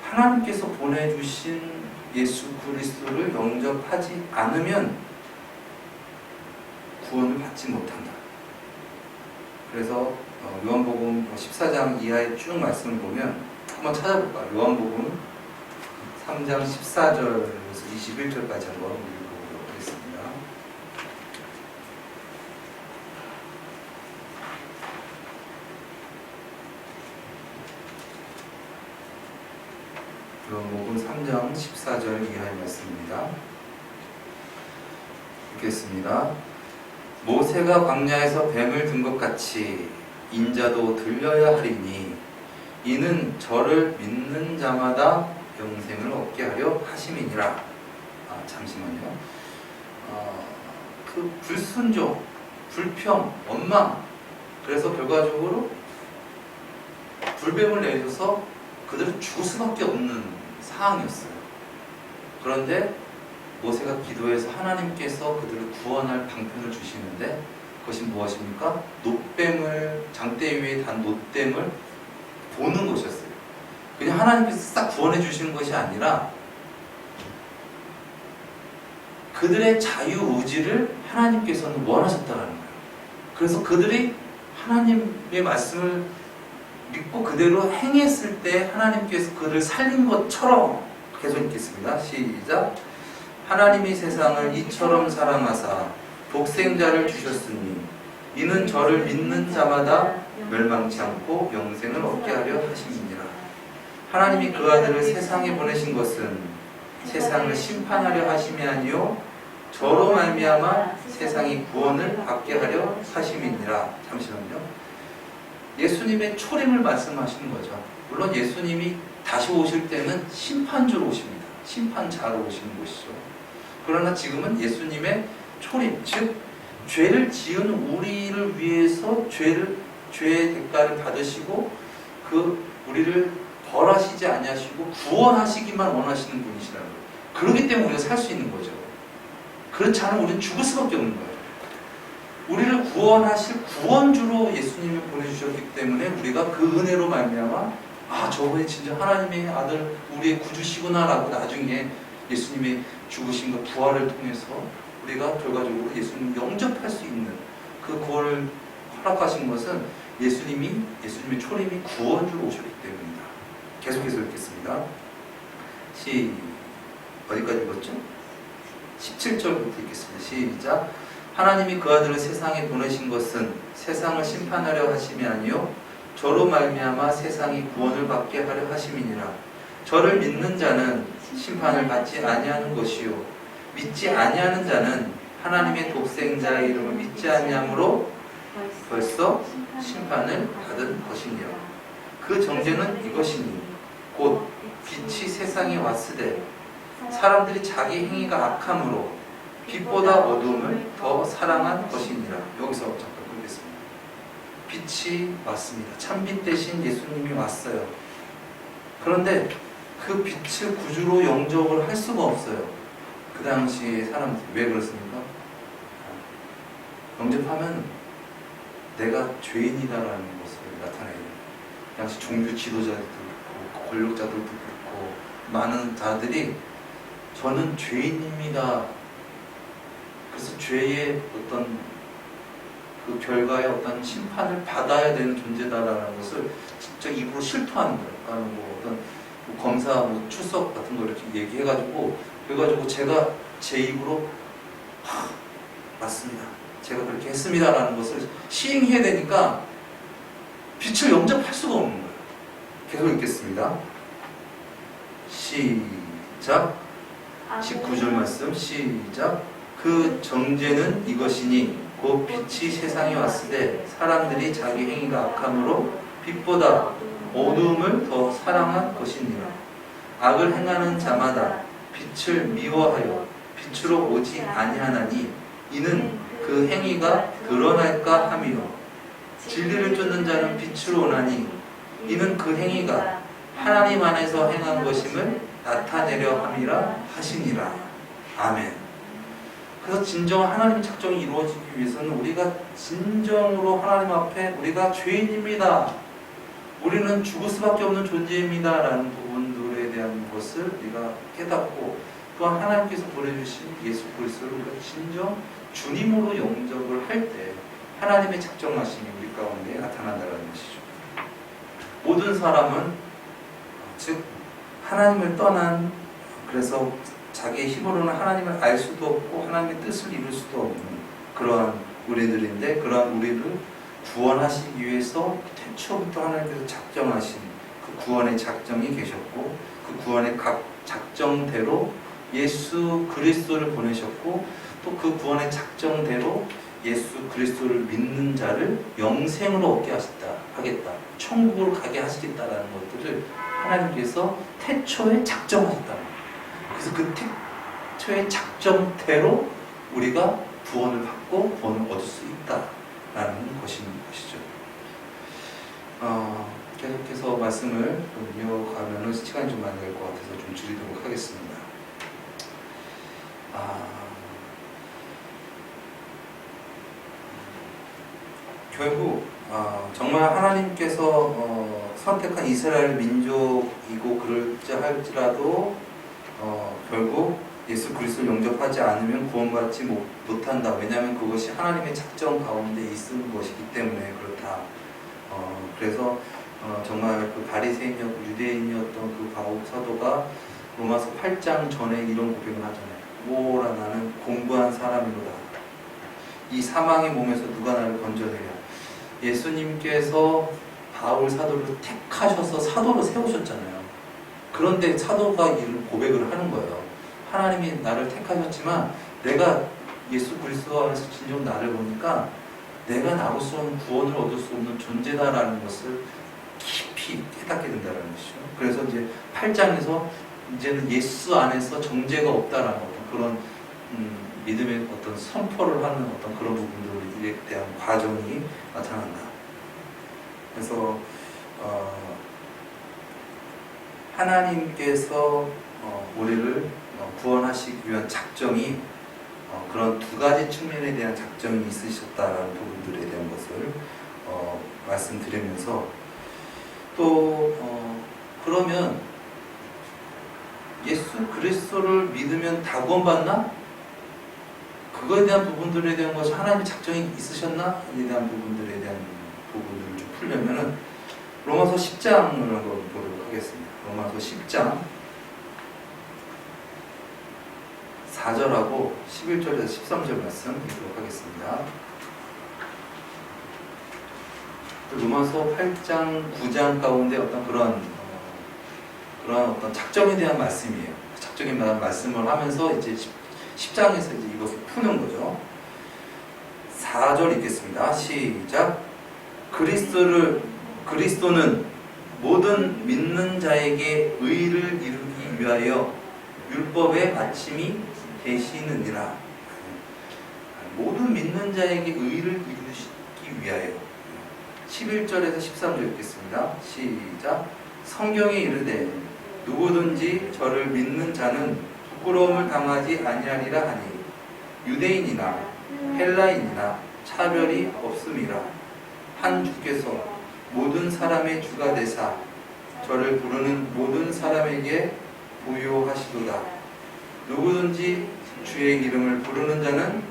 하나님께서 보내주신 예수 그리스도를 영접하지 않으면 구원을 받지 못한다. 그래서 요한복음 14장 이하의 쭉 말씀을 보면 한번 찾아볼까요? 요한복음 3장 14절에서 21절까지 한번 읽어보도록 하겠습니다. 요한복음 3장 14절 이하의 말씀입니다. 읽겠습니다. 모세가 광야에서 뱀을 든 것 같이 인자도 들려야 하리니 이는 저를 믿는 자마다 영생을 얻게 하려 하심이니라. 잠시만요. 그 불순종, 불평, 원망, 그래서 결과적으로 불뱀을 내줘서 그들은 죽을 수밖에 없는 상황이었어요. 그런데 모세가 기도해서 하나님께서 그들을 구원할 방편을 주시는데 그것이 무엇입니까? 놋뱀을, 장대 위에 단 놋뱀을 보는 것이었어요. 그냥 하나님께서 싹 구원해 주시는 것이 아니라 그들의 자유의지를 하나님께서는 원하셨다는 거예요. 그래서 그들이 하나님의 말씀을 믿고 그대로 행했을 때 하나님께서 그를 살린 것처럼, 계속 읽겠습니다. 시작. 하나님이 세상을 이처럼 사랑하사 독생자를 주셨으니 이는 저를 믿는 자마다 멸망치 않고 영생을 얻게 하려 하심이니라. 하나님이 그 아들을 세상에 보내신 것은 세상을 심판하려 하심이 아니요 저로 말미암아 세상이 구원을 받게 하려 하심이니라. 잠시만요. 예수님의 초림을 말씀하시는 거죠. 물론 예수님이 다시 오실 때는 심판주로 오십니다. 심판자로 오시는 것이죠. 그러나 지금은 예수님의 초림, 즉 죄를 지은 우리를 위해서 죄의 대가를 받으시고 우리를 벌하시지 아니하시고 구원하시기만 원하시는 분이시라는 거예요. 그렇기 때문에 우리가 살 수 있는 거죠. 그렇지 않으면 우리는 죽을 수밖에 없는 거예요. 우리를 구원하실 구원주로 예수님을 보내주셨기 때문에 우리가 그 은혜로 말미암아 저분이 진짜 하나님의 아들, 우리의 구주시구나라고 나중에 예수님의 죽으심과 부활을 통해서 우리가 결과적으로 예수님을 영접할 수 있는 그 구원을 허락하신 것은 예수님의 초림이 구원주로 오셨기 때문입니다. 계속해서 읽겠습니다. 어디까지 읽었죠? 17절부터 읽겠습니다. 시작. 하나님이 그 아들을 세상에 보내신 것은 세상을 심판하려 하심이 아니요 저로 말미암아 세상이 구원을 받게 하려 하심이니라. 저를 믿는 자는 심판을 받지 아니하는 것이요 믿지 아니하는 자는 하나님의 독생자의 이름을 믿지 아니함으로 벌써 심판을 받은 것이니라. 그 정죄는 이것이니 곧 빛이 세상에 왔으되 사람들이 자기 행위가 악함으로 빛보다 어두움을 더 사랑한 것이니라. 여기서 잠깐 끊겠습니다. 빛이 왔습니다. 참빛 대신 예수님이 왔어요. 그런데 그 빛을 구주로 영접을 할 수가 없어요. 그 당시에 사람들이. 왜 그렇습니까? 영접하면 내가 죄인이다라는 것을 나타내요. 당시 종교 지도자들도 그렇고 권력자들도 그렇고 많은 자들이 저는 죄인입니다. 그래서 죄의 어떤 그 결과의 어떤 심판을 받아야 되는 존재다라는 것을 직접 입으로 실토하는 거예요. 어떤 검사 출석 같은 거 이렇게 얘기해가지고 그래가지고 제가 제 입으로 맞습니다. 제가 그렇게 했습니다라는 것을 시행해야 되니까 빛을 영접할 수가 없는 거예요. 계속 읽겠습니다. 시작. 19절 말씀 시작. 그 정죄는 이것이니 곧 빛이 세상에 왔으되 사람들이 자기 행위가 악함으로 빛보다 어두움을 더 사랑한 것이니라. 악을 행하는 자마다 빛을 미워하여 빛으로 오지 아니하나니 이는 그 행위가 드러날까 함이요 진리를 쫓는 자는 빛으로 오나니 이는 그 행위가 하나님 안에서 행한 것임을 나타내려 함이라 하시니라. 아멘. 그래서 진정한 하나님의 작정이 이루어지기 위해서는 우리가 진정으로 하나님 앞에 우리가 죄인입니다, 우리는 죽을 수밖에 없는 존재입니다 라는 부분들에 대한 것을 우리가 깨닫고, 또한 하나님께서 보내주신 예수 그리스도를 우리가 진정 주님으로 영접을 할 때 하나님의 작정하심이 우리 가운데 나타난다는 것이죠. 모든 사람은 즉 하나님을 떠난, 그래서 자기의 힘으로는 하나님을 알 수도 없고 하나님의 뜻을 이룰 수도 없는 그러한 우리들인데, 그러한 우리를 구원하시기 위해서 태초부터 하나님께서 작정하신 그 구원의 작정이 계셨고, 그 구원의 각 작정대로 예수 그리스도를 보내셨고, 또 그 구원의 작정대로 예수 그리스도를 믿는 자를 영생으로 얻게 하겠다, 천국으로 가게 하시겠다라는 것들을 하나님께서 태초에 작정하셨다는 거예요. 그래서 그 태초의 작정대로 우리가 구원을 받고 구원을 얻을 수 있다라는 것이죠. 계속해서 말씀을 좀 이어가면 시간이 좀 많이 될 것 같아서 좀 줄이도록 하겠습니다. 결국 정말 하나님께서 선택한 이스라엘 민족이고 그럴지 할지라도 결국 예수 그리스도를 영접하지 않으면 구원받지 못한다. 왜냐하면 그것이 하나님의 작정 가운데 있는 것이기 때문에 그렇다. 그래서 정말 그 바리새인이었고 유대인이었던 그 바울 사도가 로마서 8장 전에 이런 고백을 하잖아요. 오라 나는 공부한 사람이로다. 이 사망의 몸에서 누가 나를 건져내랴. 예수님께서 바울 사도를 택하셔서 사도로 세우셨잖아요. 그런데 사도가 이런 고백을 하는 거예요. 하나님이 나를 택하셨지만 내가 예수 그리스도 안에서 진정 나를 보니까 내가 나로서는 구원을 얻을 수 없는 존재다라는 것을 깊이 깨닫게 된다는 것이죠. 그래서 이제 8장에서 이제는 예수 안에서 정죄가 없다라는 어떤 그런 믿음의 어떤 선포를 하는 어떤 그런 부분들에 대한 과정이 나타난다. 그래서 하나님께서 우리를 구원하시기 위한 작정이 그런 두 가지 측면에 대한 작정이 있으셨다라는 부분들에 대한 것을 말씀드리면서, 또 그러면 예수 그리스도를 믿으면 다 구원받나? 그거에 대한 부분들에 대한 것이 하나님의 작정이 있으셨나? 에 대한 부분들에 대한 부분들을 좀 풀려면은 로마서 10장을 한번 보도록 하겠습니다. 로마서 10장 4절하고 11절에서 13절 말씀 읽도록 하겠습니다. 로마서 8장, 9장 가운데 어떤 그런 어떤 작정에 대한 말씀이에요. 작정에 대한 말씀을 하면서 이제 10장에서 이제 이것을 푸는 거죠. 4절 읽겠습니다. 시작. 그리스도는 모든 믿는 자에게 의를 이루기 위하여 율법의 마침이 되시느니라. 모든 믿는 자에게 의를 이루시기 위하여. 11절에서 13절 읽겠습니다. 시작. 성경에 이르되 누구든지 저를 믿는 자는 부끄러움을 당하지 아니하리라 하니 유대인이나 헬라인이나 차별이 없음이라. 한 주께서 모든 사람의 주가 되사 저를 부르는 모든 사람에게 부요하시도다. 누구든지 주의 이름을 부르는 자는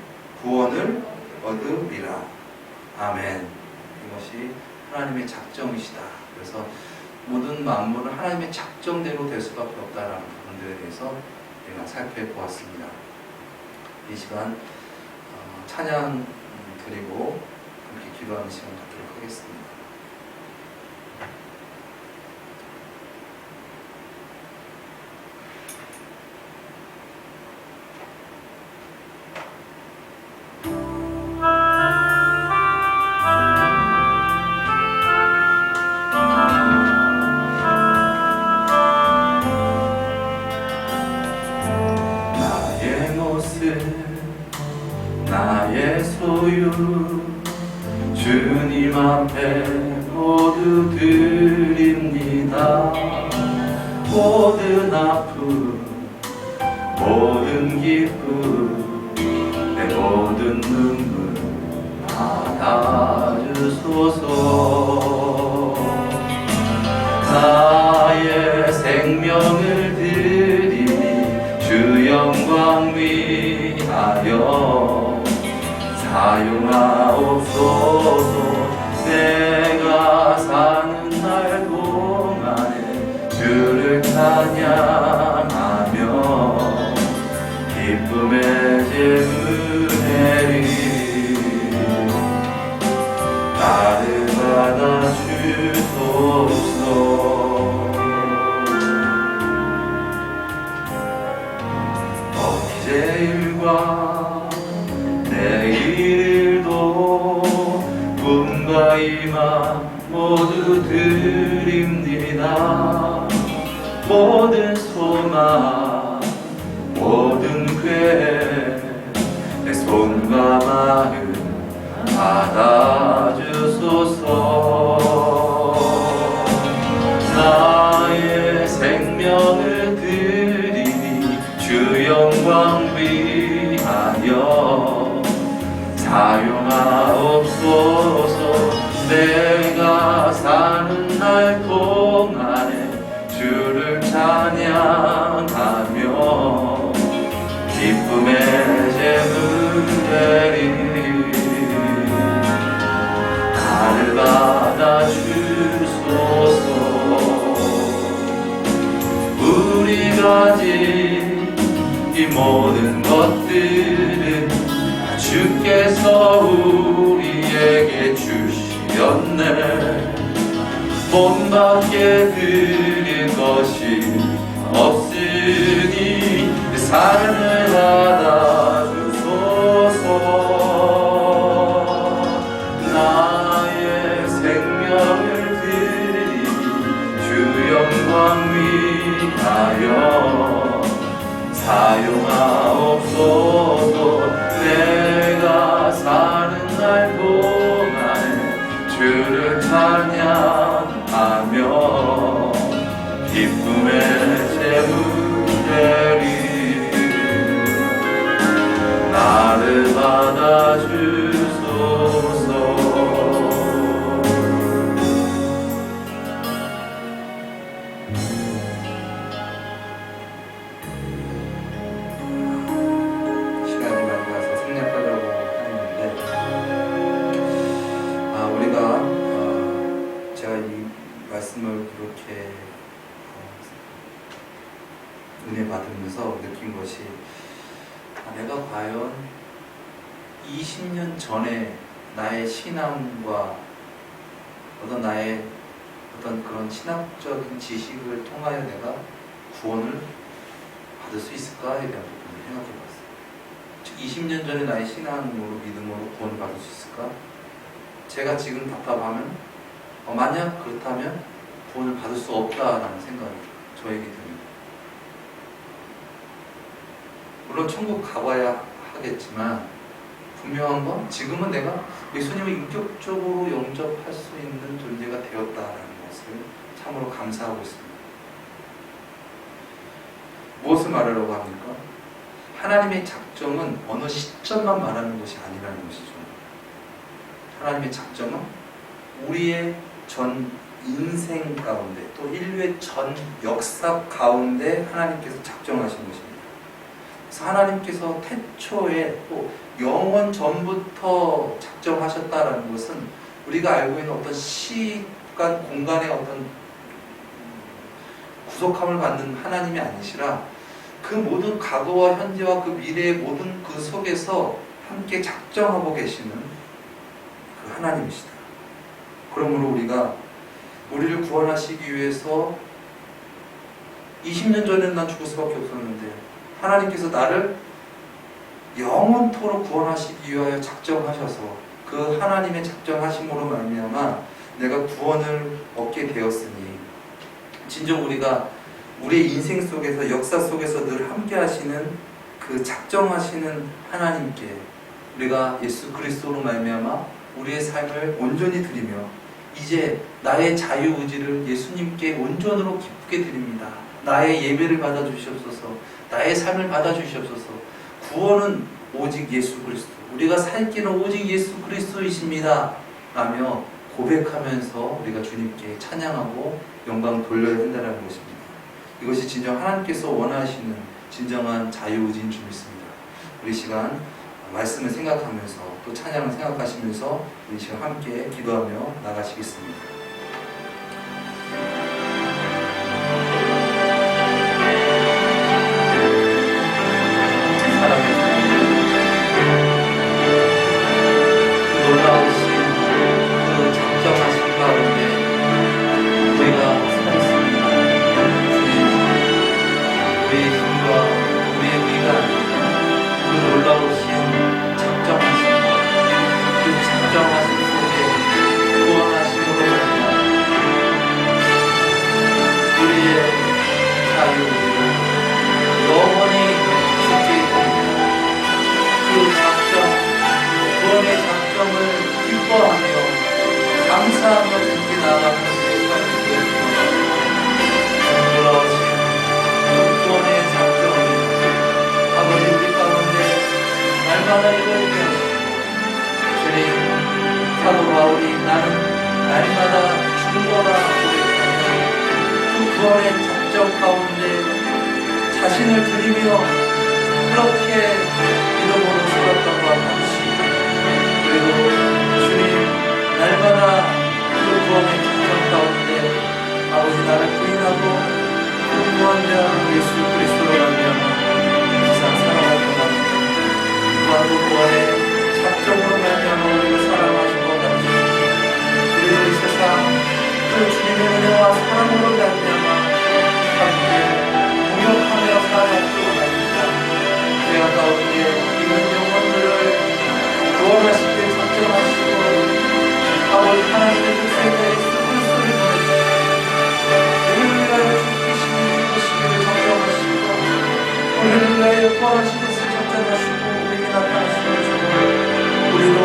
구원을 얻으리라. 아멘. 이것이 하나님의 작정이시다. 그래서 모든 만물은 하나님의 작정대로 될 수밖에 없다라는 부분들에 대해서 우리가 살펴보았습니다. 이 시간 찬양 드리고 함께 기도하는 시간 갖도록 하겠습니다. 나의 소유 주님 앞에 모두 드립니다. 모든 아픔 모든 기쁨 내 모든 눈물 받아주소서. 나의 생명을 드리니 주 영광 위하여 사용하옵소서. 내가 사는 날 동안에 주를 찬양하며 기쁨의 제물 드리 나를 받아주소서. 어제일과 내일도 꿈과 희망 모두 드립니다. 모든 소망 모든 궤 내 손과 마음 받아주소서. 나의 생명을 드리니 주 영광 위하여 사용하옵소서. 내가 사는 날 동안에 주를 찬양하며 기쁨의 제물 되리 나를 받아주소서. 우리가 가진 이 모든 것들은 주께서 우리에게 주시었네. 몸밖에 드릴 것이 없으니 그 삶을 받아주소서. 나의 생명을 드리니 주 영광 위하여 사용하옵소서. 내가 사는 날 동안에 주를 찬양하며 기쁨의 제물 되리 나를 받아주소서. 시간이 많이 가서 생략하려고 했는데 우리가 제가 이 말씀을 그렇게 은혜 받으면서 느낀 것이 내가 과연 20년 전에 나의 신앙과 나의 그런 신학적인 지식을 통하여 내가 구원을 받을 수 있을까에 대한 부분을 생각해 봤어요. 즉 20년 전에 나의 신앙으로 믿음으로 구원을 받을 수 있을까? 제가 지금 답답하면 만약 그렇다면 구원을 받을 수 없다라는 생각이 저에게 듭니다. 물론 천국 가봐야 하겠지만 분명한 건 지금은 내가 예수님을 인격적으로 영접할 수 있는 존재가 되었다라는 것을 참으로 감사하고 있습니다. 무엇을 말하려고 합니까? 하나님의 작정은 어느 시점만 말하는 것이 아니라는 것이죠. 하나님의 작정은 우리의 전 인생 가운데 또 인류의 전 역사 가운데 하나님께서 작정하신 것입니다. 그래서 하나님께서 태초에 또 영원 전부터 작정하셨다라는 것은 우리가 알고 있는 어떤 시간, 공간의 어떤 구속함을 받는 하나님이 아니시라 그 모든 과거와 현재와 그 미래의 모든 그 속에서 함께 작정하고 계시는 그 하나님이시다. 그러므로 우리가 우리를 구원하시기 위해서 20년 전에는 난 죽을 수밖에 없었는데 하나님께서 나를 영원토록 구원하시기 위하여 작정하셔서 그 하나님의 작정하심으로 말미암아 내가 구원을 얻게 되었으니 진정 우리가 우리의 인생 속에서 역사 속에서 늘 함께 하시는 그 작정하시는 하나님께 우리가 예수 그리스도로 말미암아 우리의 삶을 온전히 드리며 이제 나의 자유의지를 예수님께 온전으로 기쁘게 드립니다. 나의 예배를 받아주시옵소서. 나의 삶을 받아주시옵소서. 구원은 오직 예수 그리스도, 우리가 살 길은 오직 예수 그리스도이십니다 라며 고백하면서 우리가 주님께 찬양하고 영광 돌려야 된다는 것입니다. 이것이 진정 하나님께서 원하시는 진정한 자유의지인 줄 믿습니다. 우리 시간 말씀을 생각하면서 또 찬양을 생각하시면서 우리 시간 함께 기도하며 나가시겠습니다. 감사하며 주께 나아가는 내 삶을 돌아오신 구원의 작정이 아버지 우리 가운데 날마다 이루어지게 하시고 주님, 사도 바울이 나는 날마다 죽노라 그 구원의 작정 가운데 자신을 드리며 그렇게 믿음으로 살았던 것 같이 그리고 주님 날마다 그 구원의 작전 가운데 아버지 나를 부인하고 그 구원자 예수 그리스도로 말미암아 세상 살아가고 나는 또한 그 구원의 작정으로 말미암아 우리를 사랑하신 것 같이 그리고 이 세상 그 주님의 은혜와 사랑으로 말미암아 함께 동역하며 살아가고 나니까 죄악 가운데 있는 영혼들을 구원하시길 작정하시고 아버지 하나님의 독생자 예수 그리스도를 보내주시고 우리를 위하여 죽으시기를 작정하시고 우리를 위하여 구원하신 것을 작정하시고 우리에게 나타나시면서 우리도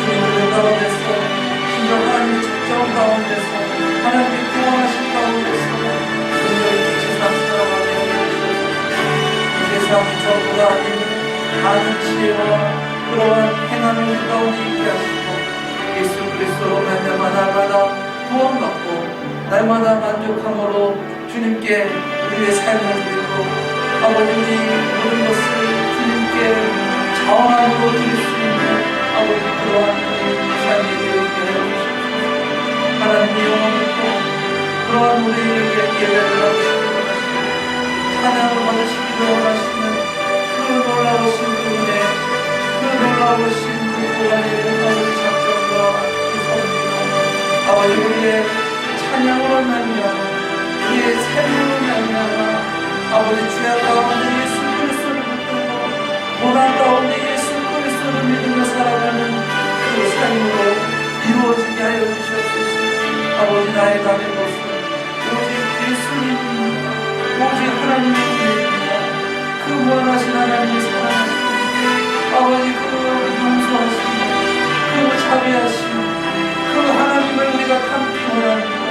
주님의 가운데서 진정 하나님의 작정 가운데서 하나님의 구원하신 가운데서 우리를 세상 살아가게 하시옵소서. 이 세상 전부가 아닌 많은 지혜와 그러한 행함을 우리 가운데 있게 하시고 예수 그리스도로 말미암아 날마다 구원받고 날마다 만족함으로 주님께 우리의 삶을 드리고 아버지 우리 모든 것을 주님께 자원함으로 드릴 수 있는 아버지 그러한 우리의 삶이 되어지게 해주시옵소서. 하나님의 영광을 믿고 그러한 우리에게 예배를 받으시기로 하시고 찬양을 받으시기로 원하시는 그 놀라우신 그 은혜 그 놀라우신 그 구원의 아버지 작정과 그 성령 아버지 우리의 찬양으로 말미암아 우리의 삶으로 말미암아 아버지 죄악 가운데 예수 그리스도를 붙들고 고난 가운데 예수 그리스도를 믿으며 살아가는 그 삶으로 이루어지게 하여 주시옵소서. 아버지 나의 다른 것은 오직 예수님입니다. 오직 하나님의 은혜입니다. 그 무한하신 하나님의 사랑하심 아버지 그 용서하심 그 자비하심 그 하나님을 우리가 감히 원합니다.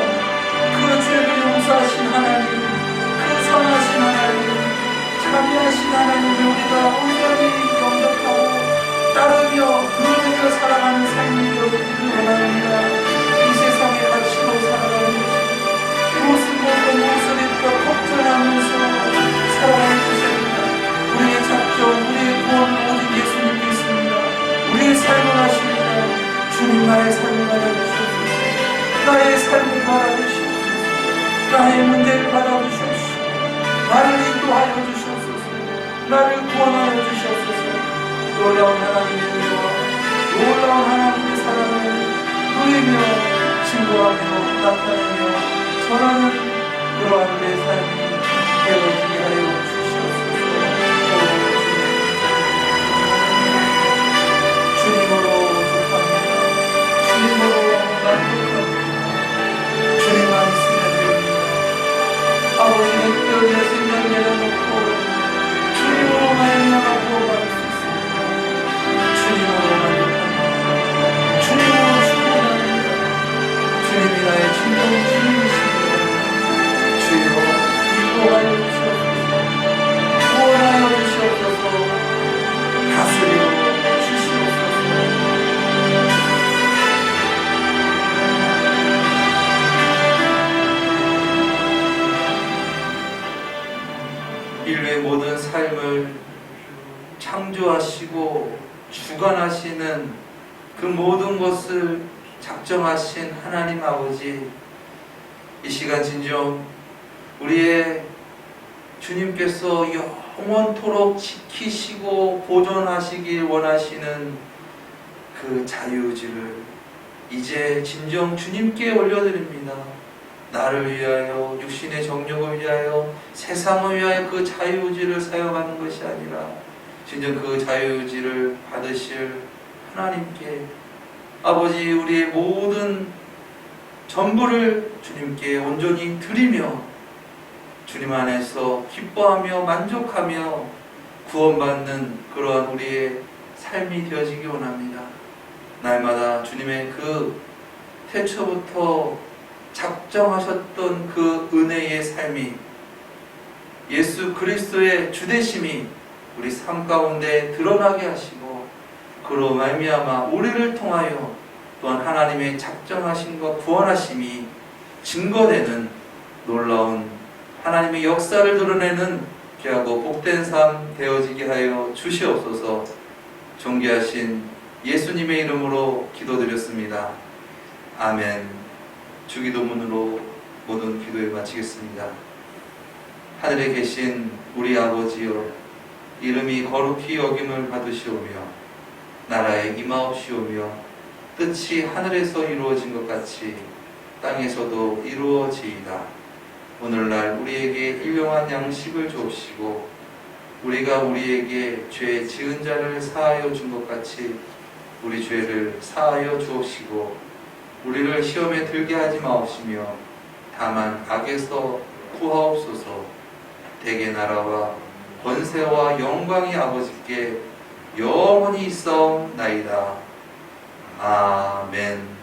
그 죄를 용서하신 하나님 그 선하신 하나님 자비하신 하나님을 우리가 온전히 영접하고 따르며 그러며 살아가는 삶이 되어지기를 원합니다. 이 세상의 가치로 살아가는 것이 무엇을 먹고 무엇을 입고 걱정하면서 살아가는 것입니다. 우리의 작정 우리의 구원은 오직 예수님께 있습니다. 우리의 삶을 하십니다. 주님 나의 삶을 받아주시옵소서. 나의 삶을 받아주시옵소서. 나의 문제를 받아주시옵소서. 나를 인도하여 주시옵소서. 나를 구원하여 주시옵소서. 놀라운 하나님의 은혜와 놀라운 하나님의 사랑을 누리며 증거하며 나타내며 전하는 그러한 내 삶이 되어지게 하여 주시옵소서. 주님으로 족합니다. 주님으로 만족합니다. 주님만 있으면 됩니다. 아버지는 뼈에 생명 내려놓고 주님으로 말미암아 구원받을 수 있습니다. 주님으로 주관하시는 그 모든 것을 작정하신 하나님 아버지, 이 시간 진정 우리의 주님께서 영원토록 지키시고 보존하시길 원하시는 그 자유의지를 이제 진정 주님께 올려드립니다. 나를 위하여, 육신의 정욕을 위하여, 세상을 위하여 그 자유의지를 사용하는 것이 아니라 진정 그 자유의지를 받으실 하나님께 아버지, 우리의 모든 전부를 주님께 온전히 드리며 주님 안에서 기뻐하며 만족하며 구원받는 그러한 우리의 삶이 되어지기 원합니다. 날마다 주님의 그 태초부터 작정하셨던 그 은혜의 삶이, 예수 그리스도의 주되심이 우리 삶 가운데 드러나게 하시고, 그로 말미암아 우리를 통하여 또한 하나님의 작정하심과 구원하심이 증거되는 놀라운 하나님의 역사를 드러내는 귀하고 복된 삶 되어지게 하여 주시옵소서. 존귀하신 예수님의 이름으로 기도드렸습니다. 아멘. 주기도문으로 모든 기도를 마치겠습니다. 하늘에 계신 우리 아버지여, 이름이 거룩히 여김을 받으시오며 나라에 임하옵시오며 뜻이 하늘에서 이루어진 것 같이 땅에서도 이루어지이다. 오늘날 우리에게 일용할 양식을 주옵시고 우리가 우리에게 죄 지은 자를 사하여 준 것 같이 우리 죄를 사하여 주옵시고 우리를 시험에 들게 하지 마옵시며 다만 악에서 구하옵소서. 대개 나라와 권세와 영광이 아버지께 영원히 있사옵나이다. 아멘.